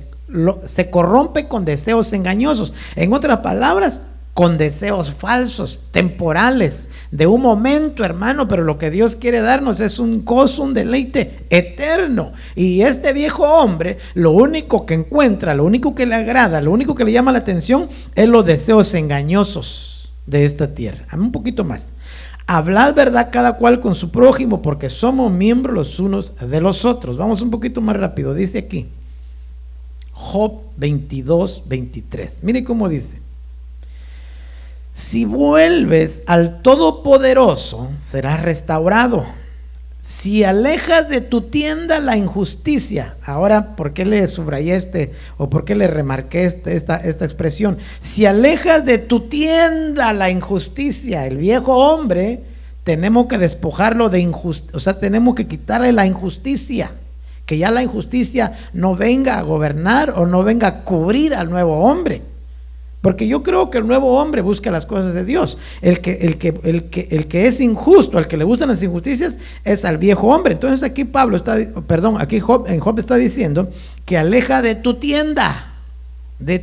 se corrompe con deseos engañosos. En otras palabras, con deseos falsos, temporales, de un momento, hermano, pero lo que Dios quiere darnos es un gozo, un deleite eterno. Y este viejo hombre, lo único que encuentra, lo único que le agrada, lo único que le llama la atención es los deseos engañosos de esta tierra. Un poquito más. Hablad verdad cada cual con su prójimo, porque somos miembros los unos de los otros. Vamos un poquito más rápido. Dice aquí Job 22:23. Mire cómo dice: si vuelves al Todopoderoso, serás restaurado. Si alejas de tu tienda la injusticia. Ahora, ¿por qué le subrayé o por qué le remarqué esta expresión? Si alejas de tu tienda la injusticia, el viejo hombre, tenemos que despojarlo de injusticia, o sea, tenemos que quitarle la injusticia que ya la injusticia no venga a gobernar o no venga a cubrir al nuevo hombre. Porque yo creo que el nuevo hombre busca las cosas de Dios. El que es injusto, al que le gustan las injusticias, es al viejo hombre. Entonces aquí Job está diciendo que aleja de tu tienda, de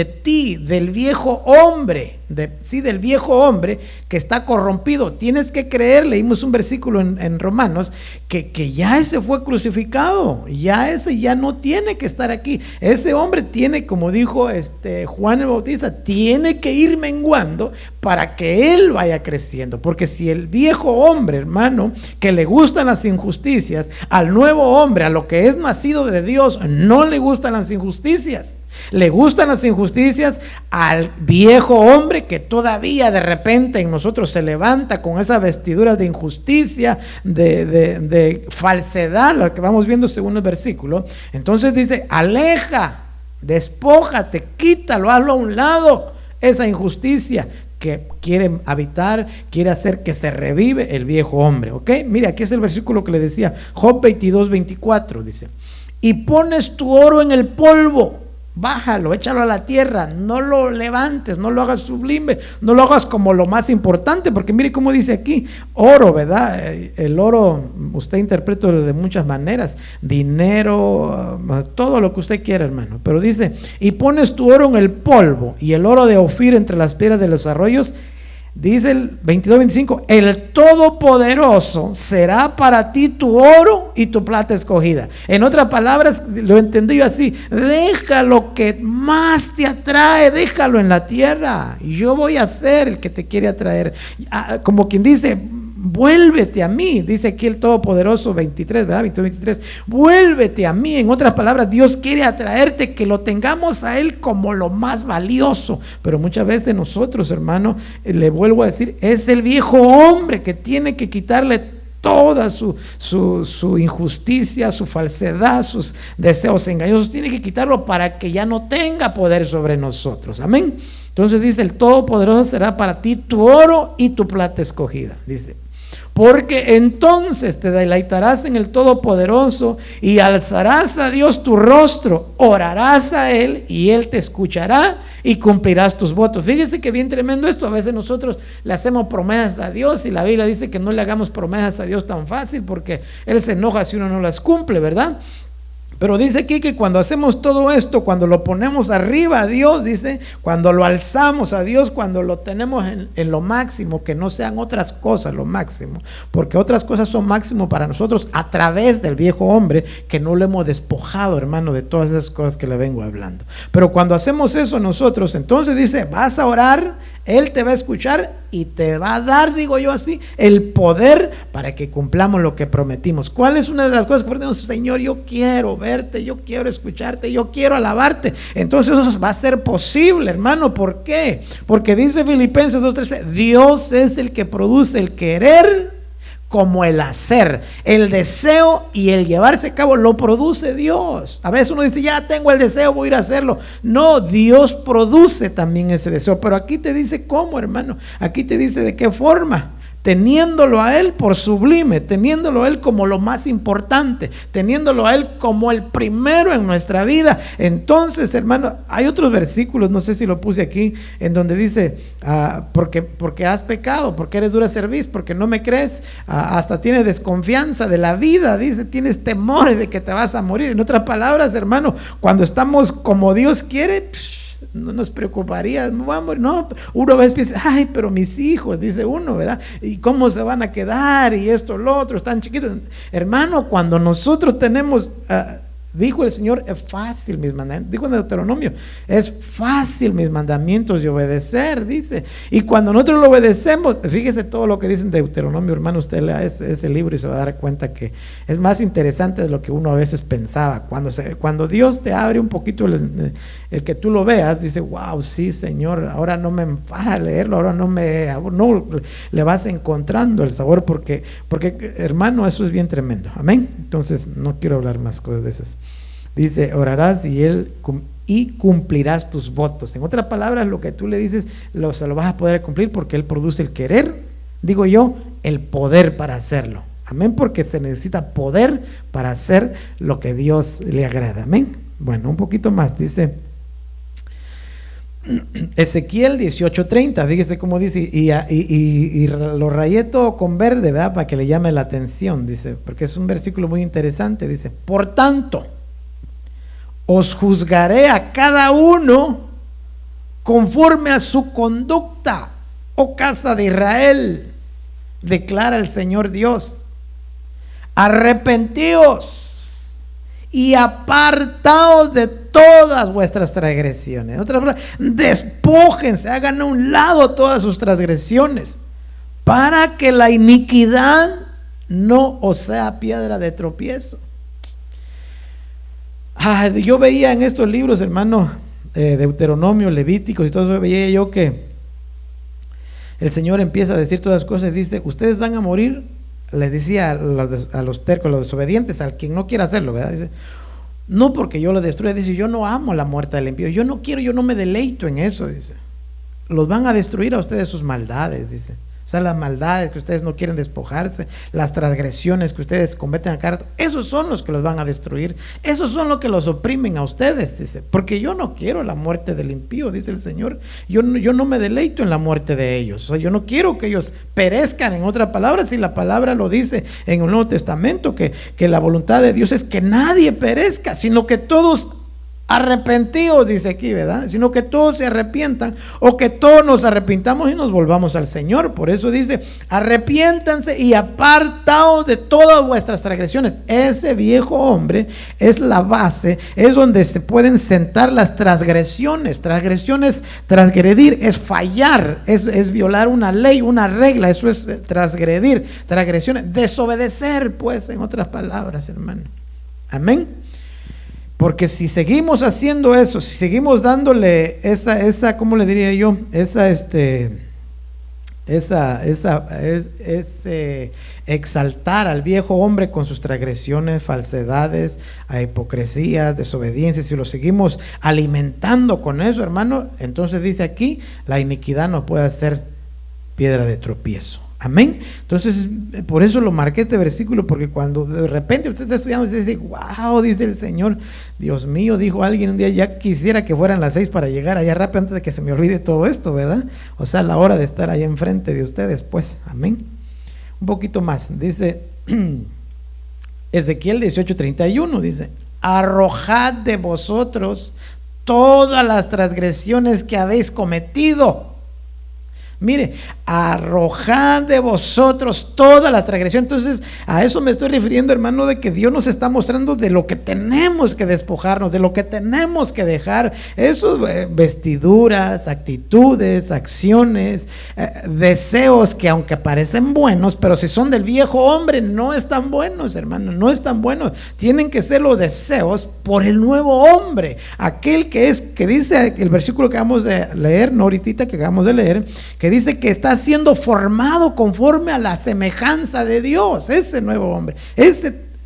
ti, del viejo hombre, del viejo hombre que está corrompido. Tienes que creer, leímos un versículo en Romanos, que ya ese fue crucificado, ya ese ya no tiene que estar aquí. Ese hombre tiene, como dijo Juan el Bautista, tiene que ir menguando para que él vaya creciendo. Porque si el viejo hombre, hermano, que le gustan las injusticias, al nuevo hombre, a lo que es nacido de Dios, no le gustan las injusticias. Le gustan las injusticias al viejo hombre que todavía de repente en nosotros se levanta con esas vestiduras de injusticia, de falsedad, la que vamos viendo según el versículo. Entonces dice, aleja, despójate, quítalo, hazlo a un lado, esa injusticia que quiere habitar, quiere hacer que se revive el viejo hombre. ¿Ok? Mire, aquí es el versículo que le decía, Job 22:24, dice: y pones tu oro en el polvo, bájalo, échalo a la tierra, no lo levantes, no lo hagas sublime, no lo hagas como lo más importante, porque mire cómo dice aquí, oro, ¿verdad? El oro usted interpreta de muchas maneras, dinero, todo lo que usted quiera, hermano, pero dice, y pones tu oro en el polvo y el oro de Ofir entre las piedras de los arroyos. Dice el 22:25, el Todopoderoso será para ti tu oro y tu plata escogida. En otras palabras, lo entendí yo así: deja lo que más te atrae, déjalo en la tierra, y yo voy a ser el que te quiere atraer. Como quien dice, vuélvete a mí, dice aquí el Todopoderoso 23, ¿verdad? 22:23, vuélvete a mí. En otras palabras, Dios quiere atraerte, que lo tengamos a Él como lo más valioso. Pero muchas veces nosotros, hermano, le vuelvo a decir, es el viejo hombre que tiene que quitarle toda su injusticia, su falsedad, sus deseos engañosos, tiene que quitarlo para que ya no tenga poder sobre nosotros. Amén. Entonces dice, el Todopoderoso será para ti tu oro y tu plata escogida, dice. Porque entonces te deleitarás en el Todopoderoso y alzarás a Dios tu rostro, orarás a Él y Él te escuchará y cumplirás tus votos. Fíjese que bien tremendo esto. A veces nosotros le hacemos promesas a Dios y la Biblia dice que no le hagamos promesas a Dios tan fácil, porque Él se enoja si uno no las cumple, ¿verdad? Pero dice aquí que cuando hacemos todo esto, cuando lo ponemos arriba a Dios, dice, cuando lo alzamos a Dios, cuando lo tenemos en lo máximo, que no sean otras cosas lo máximo, porque otras cosas son máximo para nosotros a través del viejo hombre, que no lo hemos despojado, hermano, de todas esas cosas que le vengo hablando. Pero cuando hacemos eso nosotros, entonces dice, vas a orar, Él te va a escuchar y te va a dar, digo yo así, el poder para que cumplamos lo que prometimos. ¿Cuál es una de las cosas que prometimos? Señor, yo quiero verte, yo quiero escucharte, yo quiero alabarte. Entonces eso va a ser posible, hermano. ¿Por qué? Porque dice Filipenses 2:13, Dios es el que produce el querer como el hacer. El deseo y el llevarse a cabo lo produce Dios. A veces uno dice, ya tengo el deseo, voy a ir a hacerlo. No, Dios produce también ese deseo. Pero aquí te dice cómo, hermano. Aquí te dice de qué forma. Teniéndolo a Él por sublime, teniéndolo a Él como lo más importante, teniéndolo a Él como el primero en nuestra vida. Entonces, hermano, hay otros versículos, no sé si lo puse aquí, en donde dice, porque has pecado, porque eres dura cerviz, porque no me crees, hasta tienes desconfianza de la vida, dice, tienes temor de que te vas a morir. En otras palabras, hermano, cuando estamos como Dios quiere, no nos preocuparía, no vamos, no, uno a veces piensa, ay, pero mis hijos, dice uno, ¿verdad? ¿Y cómo se van a quedar? Y esto, lo otro, están chiquitos. Hermano, cuando nosotros tenemos, dijo el Señor, es fácil mis mandamientos, dijo en Deuteronomio, es fácil mis mandamientos de obedecer, dice. Y cuando nosotros lo obedecemos, fíjese todo lo que dice en Deuteronomio, hermano, usted lea ese libro y se va a dar cuenta que es más interesante de lo que uno a veces pensaba. Cuando Dios te abre un poquito el que tú lo veas, dice, wow, sí, Señor, ahora no me enfada leerlo, ahora no le vas encontrando el sabor, porque hermano, eso es bien tremendo. Amén. Entonces no quiero hablar más cosas de esas. Dice, orarás y cumplirás tus votos. En otras palabras, lo que tú le dices se lo vas a poder cumplir, porque Él produce el querer, digo yo, el poder para hacerlo. Amén, porque se necesita poder para hacer lo que Dios le agrada. Amén. Bueno, un poquito más, dice Ezequiel 18:30, fíjese cómo dice, y lo rayé todo con verde, ¿verdad? Para que le llame la atención, dice, porque es un versículo muy interesante, dice, por tanto, os juzgaré a cada uno conforme a su conducta, oh casa de Israel, declara el Señor Dios. Arrepentíos y apartaos de todas vuestras transgresiones. En otras palabras, despójense, hagan a un lado todas sus transgresiones, para que la iniquidad no os sea piedra de tropiezo. Yo veía en estos libros, hermano, Deuteronomio, Levíticos y todo eso, veía yo que el Señor empieza a decir todas las cosas y dice, ustedes van a morir. Les decía a los tercos, a los desobedientes, al quien no quiera hacerlo, ¿verdad? Dice, no porque yo lo destruya, dice, yo no amo la muerte del impío, yo no quiero, yo no me deleito en eso, dice. Los van a destruir a ustedes sus maldades, dice. O sea, las maldades que ustedes no quieren despojarse, las transgresiones que ustedes cometen a cada rato, esos son los que los van a destruir, esos son los que los oprimen a ustedes, dice, porque yo no quiero la muerte del impío, dice el Señor, yo no me deleito en la muerte de ellos, o sea, yo no quiero que ellos perezcan. En otras palabras, si la palabra lo dice en el Nuevo Testamento, que la voluntad de Dios es que nadie perezca, sino que todos arrepentidos, dice aquí, ¿verdad? Sino que todos se arrepientan, o que todos nos arrepintamos y nos volvamos al Señor. Por eso dice, arrepiéntanse y apartaos de todas vuestras transgresiones. Ese viejo hombre es la base, es donde se pueden sentar las transgresiones. Transgresiones, transgredir es fallar, es violar una ley, una regla, eso es transgredir. Transgresiones, desobedecer, pues, en otras palabras, hermano. Amén. Porque si seguimos haciendo eso, si seguimos dándole esa, ¿cómo le diría yo? Exaltar al viejo hombre con sus transgresiones, falsedades, a hipocresías, desobediencias, si lo seguimos alimentando con eso, hermano, entonces dice aquí, la iniquidad no puede ser piedra de tropiezo. Amén. Entonces, por eso lo marqué este versículo, porque cuando de repente usted está estudiando y dice, wow, dice el Señor, Dios mío, dijo alguien un día, ya quisiera que fueran las 6 para llegar allá rápido antes de que se me olvide todo esto, ¿verdad? O sea, la hora de estar allá enfrente de ustedes, pues, amén. Un poquito más, dice Ezequiel 18:31, dice, arrojad de vosotros todas las transgresiones que habéis cometido. Mire, arrojad de vosotros toda la transgresión. Entonces, a eso me estoy refiriendo, hermano, de que Dios nos está mostrando de lo que tenemos que despojarnos, de lo que tenemos que dejar. Esos vestiduras, actitudes, acciones, deseos que aunque parecen buenos, pero si son del viejo hombre, no están buenos, hermano, no están buenos. Tienen que ser los deseos por el nuevo hombre, aquel que dice el versículo que acabamos de leer, no ahorita que acabamos de leer, que dice que está siendo formado conforme a la semejanza de Dios. Ese nuevo hombre,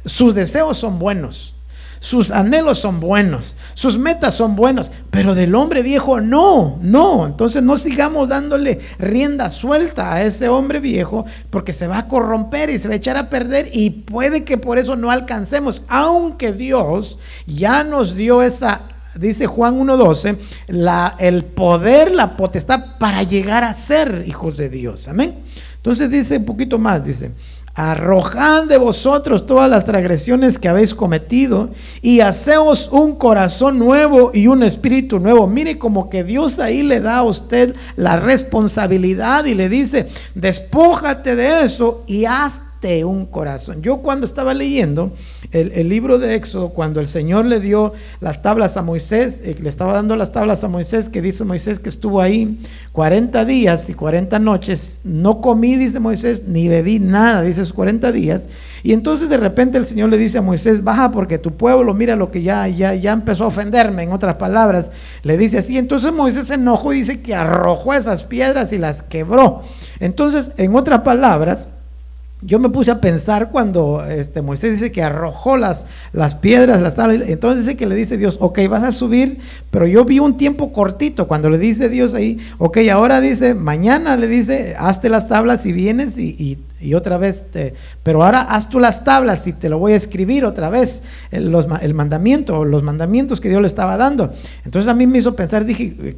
sus deseos son buenos, sus anhelos son buenos, sus metas son buenos, pero del hombre viejo no. Entonces no sigamos dándole rienda suelta a ese hombre viejo, porque se va a corromper y se va a echar a perder, y puede que por eso no alcancemos, aunque Dios ya nos dio esa, dice Juan 1:12, el poder, la potestad para llegar a ser hijos de Dios. Amén. Entonces dice un poquito más, dice, arrojad de vosotros todas las transgresiones que habéis cometido y haceos un corazón nuevo y un espíritu nuevo. Mire, como que Dios ahí le da a usted la responsabilidad y le dice, despójate de eso y hazte un corazón. Yo cuando estaba leyendo el libro de Éxodo, cuando el Señor le dio las tablas a Moisés, le estaba dando las tablas a Moisés, que dice Moisés que estuvo ahí 40 días y 40 noches, no comí, dice Moisés, ni bebí nada, dice esos 40 días, y entonces de repente el Señor le dice a Moisés, baja porque tu pueblo, mira lo que ya empezó a ofenderme, en otras palabras, le dice así. Entonces Moisés se enojó y dice que arrojó esas piedras y las quebró. Entonces, en otras palabras, yo me puse a pensar cuando Moisés dice que arrojó las piedras, las tablas. Entonces dice que le dice Dios, ok, vas a subir, pero yo vi un tiempo cortito cuando le dice Dios ahí, ok, ahora dice, mañana le dice, hazte las tablas y vienes y otra vez, pero ahora haz tú las tablas y te lo voy a escribir otra vez, el mandamiento, los mandamientos que Dios le estaba dando. Entonces a mí me hizo pensar, dije,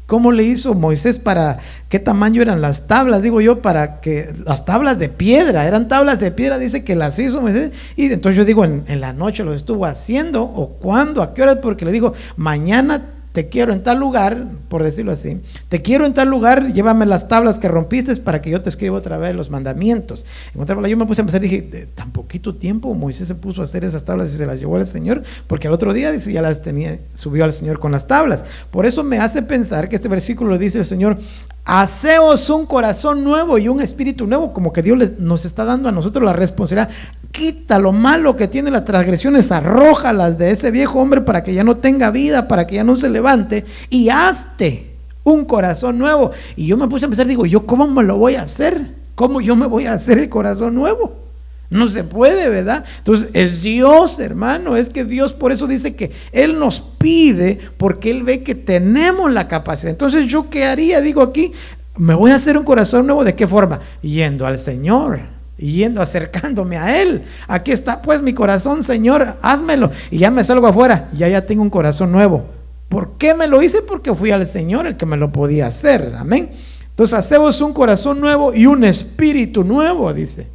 ¿cómo le hizo Moisés para qué tamaño eran las tablas? Digo yo, para que las tablas de piedra, eran tablas de piedra, dice que las hizo Moisés. Y entonces yo digo, en la noche lo estuvo haciendo, o cuándo, a qué hora, porque le digo, mañana te quiero en tal lugar, por decirlo así, te quiero en tal lugar, llévame las tablas que rompiste para que yo te escriba otra vez los mandamientos. En otra palabra, yo me puse a pensar, dije, tan poquito tiempo Moisés se puso a hacer esas tablas y se las llevó al Señor, porque al otro día dice, ya las tenía, subió al Señor con las tablas. Por eso me hace pensar que este versículo dice el Señor, haceos un corazón nuevo y un espíritu nuevo, como que Dios nos está dando a nosotros la responsabilidad. Quita lo malo que tiene las transgresiones, arrójalas de ese viejo hombre para que ya no tenga vida, para que ya no se levante, y hazte un corazón nuevo. Y yo me puse a pensar, digo, ¿yo cómo me lo voy a hacer? ¿Cómo yo me voy a hacer el corazón nuevo? No se puede, ¿verdad? Entonces es Dios, hermano, es que Dios por eso dice que Él nos pide, porque Él ve que tenemos la capacidad. Entonces yo qué haría, digo aquí, me voy a hacer un corazón nuevo, ¿de qué forma? Yendo al Señor, yendo, acercándome a Él. Aquí está pues mi corazón, Señor, házmelo. Y ya me salgo afuera, ya tengo un corazón nuevo. ¿Por qué me lo hice? Porque fui al Señor el que me lo podía hacer, amén. Entonces hacemos un corazón nuevo y un espíritu nuevo, dice.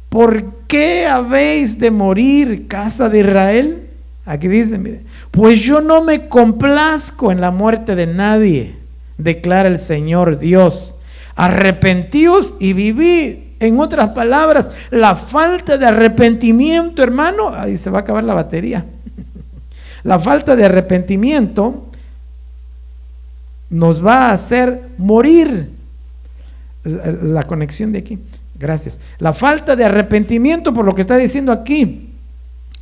¿Por qué habéis de morir, casa de Israel? Aquí dice, mire, pues yo no me complazco en la muerte de nadie, declara el Señor Dios. Arrepentíos y vivid. En otras palabras, la falta de arrepentimiento, hermano, ahí se va a acabar la batería. La falta de arrepentimiento nos va a hacer morir. La conexión de aquí, gracias. La falta de arrepentimiento, por lo que está diciendo aquí,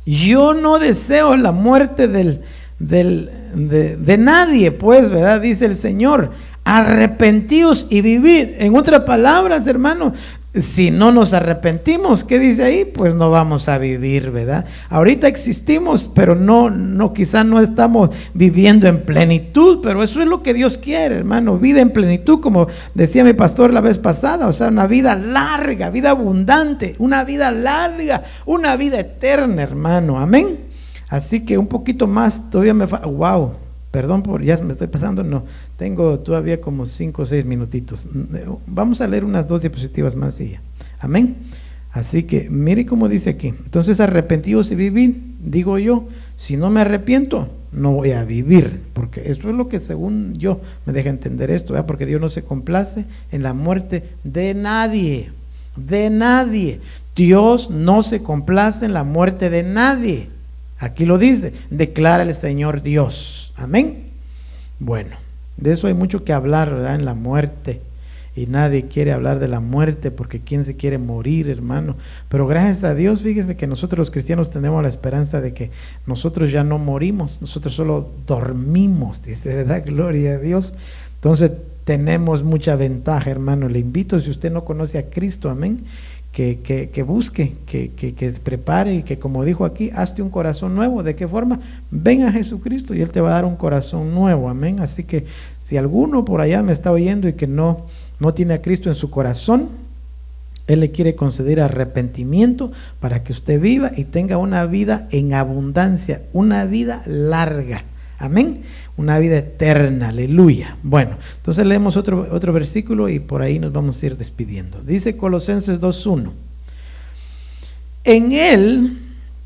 yo no deseo la muerte de nadie, pues, ¿verdad? Dice el Señor, arrepentíos y vivid. En otras palabras, hermano, si no nos arrepentimos, ¿qué dice ahí? Pues no vamos a vivir, ¿verdad? Ahorita existimos, pero no, quizás no estamos viviendo en plenitud, pero eso es lo que Dios quiere, hermano, vida en plenitud, como decía mi pastor la vez pasada, o sea, una vida larga, vida abundante, una vida larga, una vida eterna, hermano, amén. Así que un poquito más, todavía me falta, wow, perdón por, ya me estoy pasando, no, tengo todavía como 5 o 6 minutitos. Vamos a leer unas 2 diapositivas más y ya. Amén. Así que mire cómo dice aquí. Entonces arrepentidos y vivid, digo yo, si no me arrepiento, no voy a vivir, porque eso es lo que según yo me deja entender esto, ¿verdad? Porque Dios no se complace en la muerte de nadie, de nadie. Dios no se complace en la muerte de nadie. Aquí lo dice, declara el Señor Dios. Amén. Bueno, de eso hay mucho que hablar, ¿verdad? En la muerte. Y nadie quiere hablar de la muerte, porque ¿quién se quiere morir, hermano? Pero gracias a Dios, fíjese que nosotros los cristianos tenemos la esperanza de que nosotros ya no morimos, nosotros solo dormimos, dice, ¿verdad? Gloria a Dios. Entonces tenemos mucha ventaja, hermano. Le invito, si usted no conoce a Cristo, amén, que busque, que se prepare y que, como dijo aquí, hazte un corazón nuevo. ¿De qué forma? Ven a Jesucristo y Él te va a dar un corazón nuevo, amén. Así que si alguno por allá me está oyendo y que no tiene a Cristo en su corazón, Él le quiere conceder arrepentimiento para que usted viva y tenga una vida en abundancia, una vida larga, amén, una vida eterna, aleluya. Bueno, entonces leemos otro versículo y por ahí nos vamos a ir despidiendo. Dice Colosenses 2:1, en Él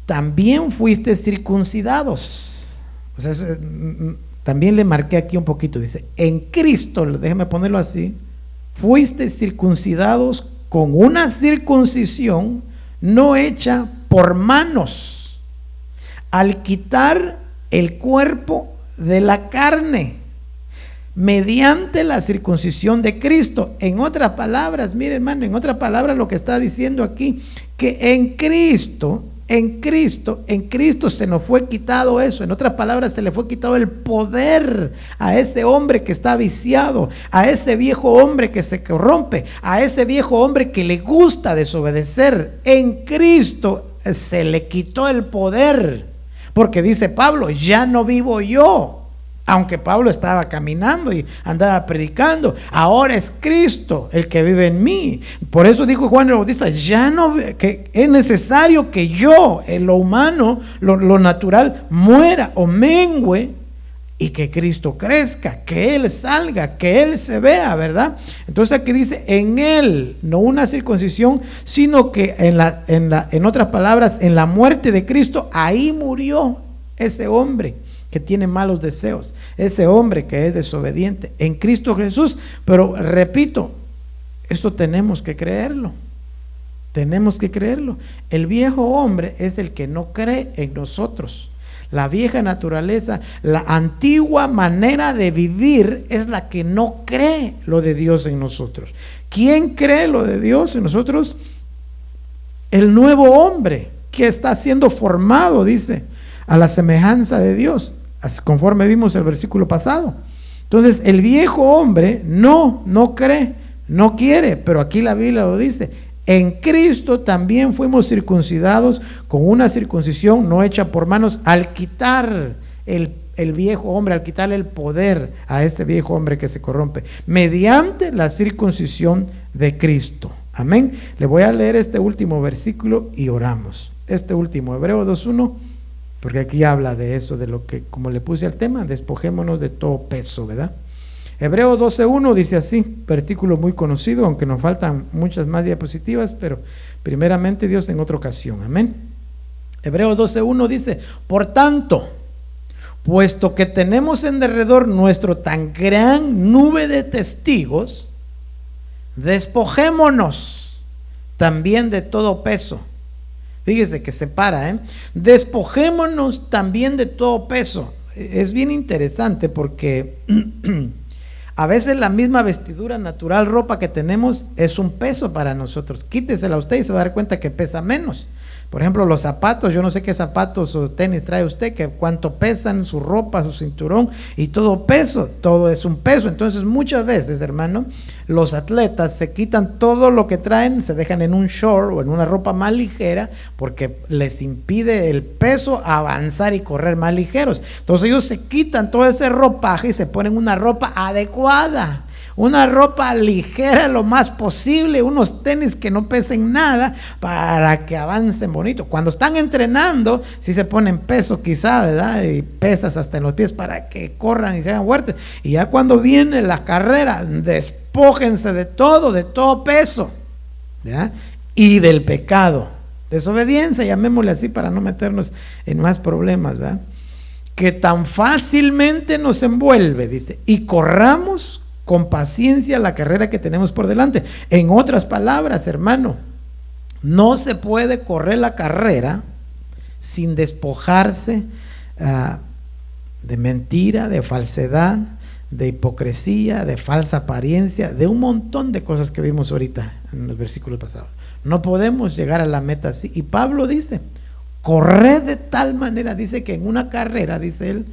también fuiste circuncidados. O sea, también le marqué aquí un poquito, dice, en Cristo, déjame ponerlo así, fuiste circuncidados con una circuncisión no hecha por manos, al quitar el cuerpo de la carne, mediante la circuncisión de Cristo. En otras palabras, mire, hermano, en otras palabras lo que está diciendo aquí, que en Cristo En Cristo se nos fue quitado eso. En otras palabras, se le fue quitado el poder a ese hombre que está viciado, a ese viejo hombre que se corrompe, a ese viejo hombre que le gusta desobedecer. En Cristo se le quitó el poder, porque dice Pablo, ya no vivo yo. Aunque Pablo estaba caminando y andaba predicando, ahora es Cristo el que vive en mí. Por eso dijo Juan el Bautista, ya no, que es necesario que yo, en lo humano, lo natural, muera o mengüe, y que Cristo crezca, que Él salga, que Él se vea, ¿verdad? Entonces aquí dice, en Él, no una circuncisión, sino que en otras palabras, en la muerte de Cristo, ahí murió ese hombre que tiene malos deseos, ese hombre que es desobediente, en Cristo Jesús. Pero repito, esto tenemos que creerlo. Tenemos que creerlo. El viejo hombre es el que no cree en nosotros. La vieja naturaleza, la antigua manera de vivir es la que no cree lo de Dios en nosotros. ¿Quién cree lo de Dios en nosotros? El nuevo hombre que está siendo formado, dice, a la semejanza de Dios, conforme vimos el versículo pasado. Entonces el viejo hombre no cree, no quiere, pero aquí la Biblia lo dice. En Cristo también fuimos circuncidados con una circuncisión no hecha por manos, al quitar el viejo hombre, al quitarle el poder a ese viejo hombre que se corrompe, mediante la circuncisión de Cristo. Amén. Le voy a leer este último versículo y oramos. Este último, Hebreos 2:1, porque aquí habla de eso, de lo que, como le puse al tema, despojémonos de todo peso, ¿verdad? Hebreos 12:1 dice así, versículo muy conocido, aunque nos faltan muchas más diapositivas, pero primeramente Dios en otra ocasión. Amén. Hebreos 12:1 dice, por tanto, puesto que tenemos en derredor nuestro tan gran nube de testigos, despojémonos también de todo peso. Fíjese que se para, despojémonos también de todo peso. Es bien interesante porque a veces la misma vestidura natural, ropa que tenemos, es un peso para nosotros. Quítesela a usted y se va a dar cuenta que pesa menos. Por ejemplo, los zapatos, yo no sé qué zapatos o tenis trae usted, que cuánto pesan, su ropa, su cinturón y todo peso, todo es un peso. Entonces muchas veces, hermano, los atletas se quitan todo lo que traen, se dejan en un short o en una ropa más ligera porque les impide el peso avanzar y correr más ligeros. Entonces ellos se quitan todo ese ropaje y se ponen una ropa adecuada, una ropa ligera lo más posible, unos tenis que no pesen nada para que avancen bonito. Cuando están entrenando, si se ponen peso quizá, ¿verdad? Y pesas hasta en los pies para que corran y se hagan fuertes. Y ya cuando viene la carrera, despójense de todo peso, ¿verdad? Y del pecado, desobediencia, llamémosle así para no meternos en más problemas, ¿verdad? Que tan fácilmente nos envuelve, dice, y corramos con paciencia la carrera que tenemos por delante. En otras palabras, hermano, no se puede correr la carrera sin despojarse de mentira, de falsedad, de hipocresía, de falsa apariencia, de un montón de cosas que vimos ahorita en los versículos pasados. No podemos llegar a la meta así. Y Pablo dice, corred de tal manera, dice que en una carrera, dice él,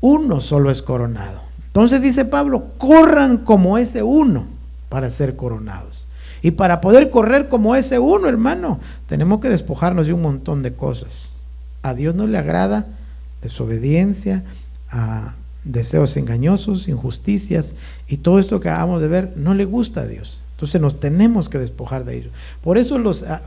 uno solo es coronado. Entonces dice Pablo, corran como ese uno para ser coronados. Y para poder correr como ese uno, hermano, tenemos que despojarnos de un montón de cosas. A Dios no le agrada desobediencia, a deseos engañosos, injusticias, y todo esto que acabamos de ver no le gusta a Dios. Entonces nos tenemos que despojar de ello. Por eso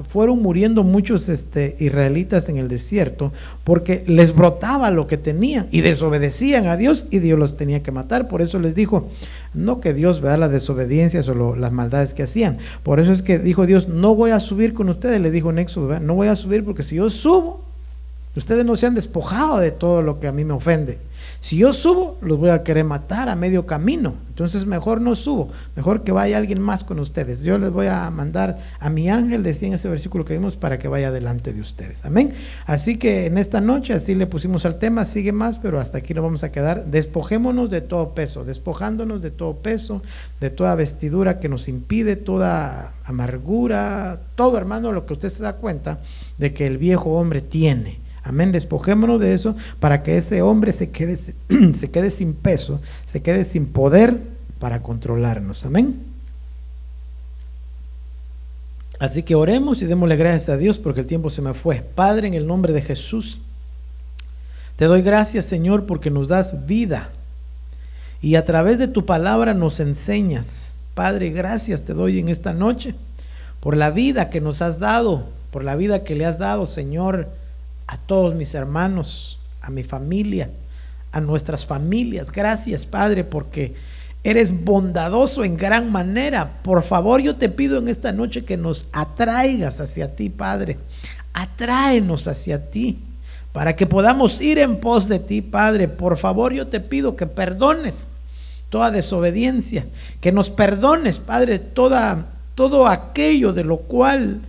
fueron muriendo muchos israelitas en el desierto, porque les brotaba lo que tenían y desobedecían a Dios y Dios los tenía que matar. Por eso les dijo, no que Dios vea las desobediencias o las maldades que hacían. Por eso es que dijo Dios, no voy a subir con ustedes, le dijo en Éxodo, ¿verdad? No voy a subir porque si yo subo, ustedes no se han despojado de todo lo que a mí me ofende. Si yo subo, los voy a querer matar a medio camino. Entonces mejor no subo, mejor que vaya alguien más con ustedes. Yo les voy a mandar a mi ángel, decía en ese versículo que vimos, para que vaya delante de ustedes. Amén. Así que en esta noche así le pusimos al tema, sigue más, pero hasta aquí nos vamos a quedar. Despojémonos de todo peso, despojándonos de todo peso, de toda vestidura que nos impide, toda amargura, todo, hermano, lo que usted se da cuenta de que el viejo hombre tiene. Amén, despojémonos de eso para que ese hombre se quede sin peso, se quede sin poder para controlarnos. Amén. Así que oremos y démosle gracias a Dios porque el tiempo se me fue. Padre, en el nombre de Jesús, te doy gracias, Señor, porque nos das vida y a través de tu palabra nos enseñas. Padre, gracias te doy en esta noche por la vida que nos has dado, por la vida que le has dado, Señor, a todos mis hermanos, a mi familia, a nuestras familias. Gracias, Padre, porque eres bondadoso en gran manera. Por favor, yo te pido en esta noche que nos atraigas hacia ti, Padre. Atráenos hacia ti para que podamos ir en pos de ti, Padre. Por favor, yo te pido que perdones toda desobediencia, que nos perdones, Padre, todo aquello de lo cual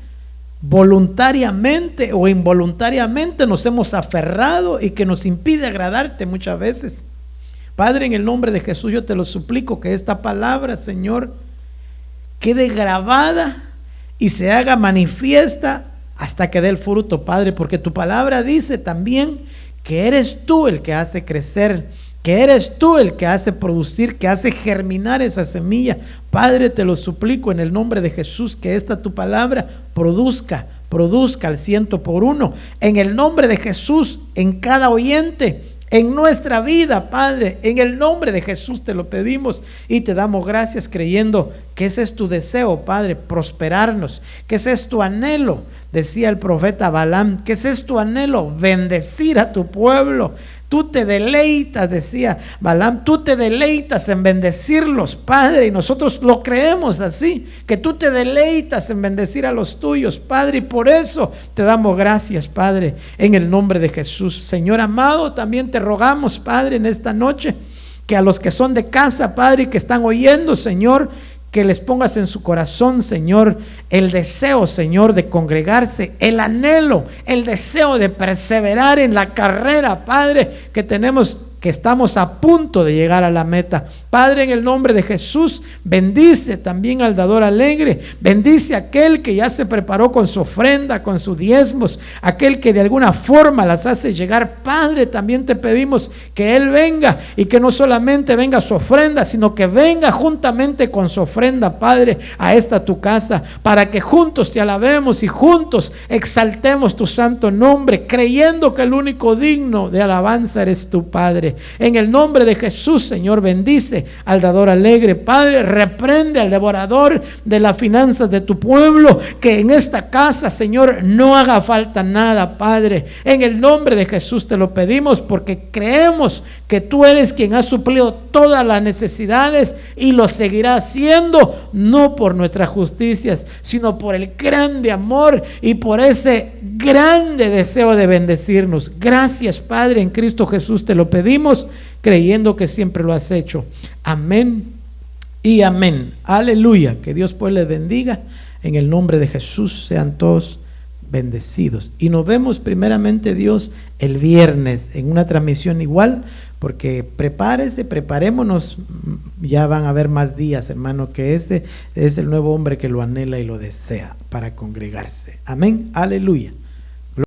voluntariamente o involuntariamente nos hemos aferrado y que nos impide agradarte muchas veces. Padre, en el nombre de Jesús yo te lo suplico que esta palabra, Señor, quede grabada y se haga manifiesta hasta que dé el fruto, Padre, porque tu palabra dice también que eres tú el que hace crecer, que eres tú el que hace producir, que hace germinar esa semilla. Padre, te lo suplico en el nombre de Jesús, que esta tu palabra produzca al 100%. En el nombre de Jesús, en cada oyente, en nuestra vida, Padre, en el nombre de Jesús te lo pedimos y te damos gracias creyendo que ese es tu deseo, Padre, prosperarnos, que ese es tu anhelo, decía el profeta Balaam, que ese es tu anhelo, bendecir a tu pueblo. Tú te deleitas, decía Balaam, tú te deleitas en bendecirlos, Padre, y nosotros lo creemos así, que tú te deleitas en bendecir a los tuyos, Padre, y por eso te damos gracias, Padre, en el nombre de Jesús. Señor amado, también te rogamos, Padre, en esta noche, que a los que son de casa, Padre, y que están oyendo, Señor, que les pongas en su corazón, Señor, el deseo, Señor, de congregarse, el anhelo, el deseo de perseverar en la carrera, Padre, que tenemos, que estamos a punto de llegar a la meta. Padre, en el nombre de Jesús, bendice también al dador alegre, bendice a aquel que ya se preparó con su ofrenda, con sus diezmos, aquel que de alguna forma las hace llegar. Padre, también te pedimos que él venga y que no solamente venga su ofrenda, sino que venga juntamente con su ofrenda, Padre, a esta tu casa, para que juntos te alabemos y juntos exaltemos tu santo nombre, creyendo que el único digno de alabanza eres tu, Padre. En el nombre de Jesús, Señor, bendice al dador alegre, Padre, reprende al devorador de las finanzas de tu pueblo, que en esta casa, Señor, no haga falta nada, Padre. En el nombre de Jesús te lo pedimos, porque creemos que tú eres quien ha suplido todas las necesidades y lo seguirá haciendo, no por nuestras justicias, sino por el grande amor y por ese grande deseo de bendecirnos. Gracias, Padre, en Cristo Jesús te lo pedimos, creyendo que siempre lo has hecho. Amén y amén. Aleluya. Que Dios pues les bendiga. En el nombre de Jesús sean todos bendecidos. Y nos vemos primeramente, Dios, el viernes en una transmisión igual, porque preparémonos. Ya van a haber más días, hermano, que ese es el nuevo hombre que lo anhela y lo desea para congregarse. Amén. Aleluya.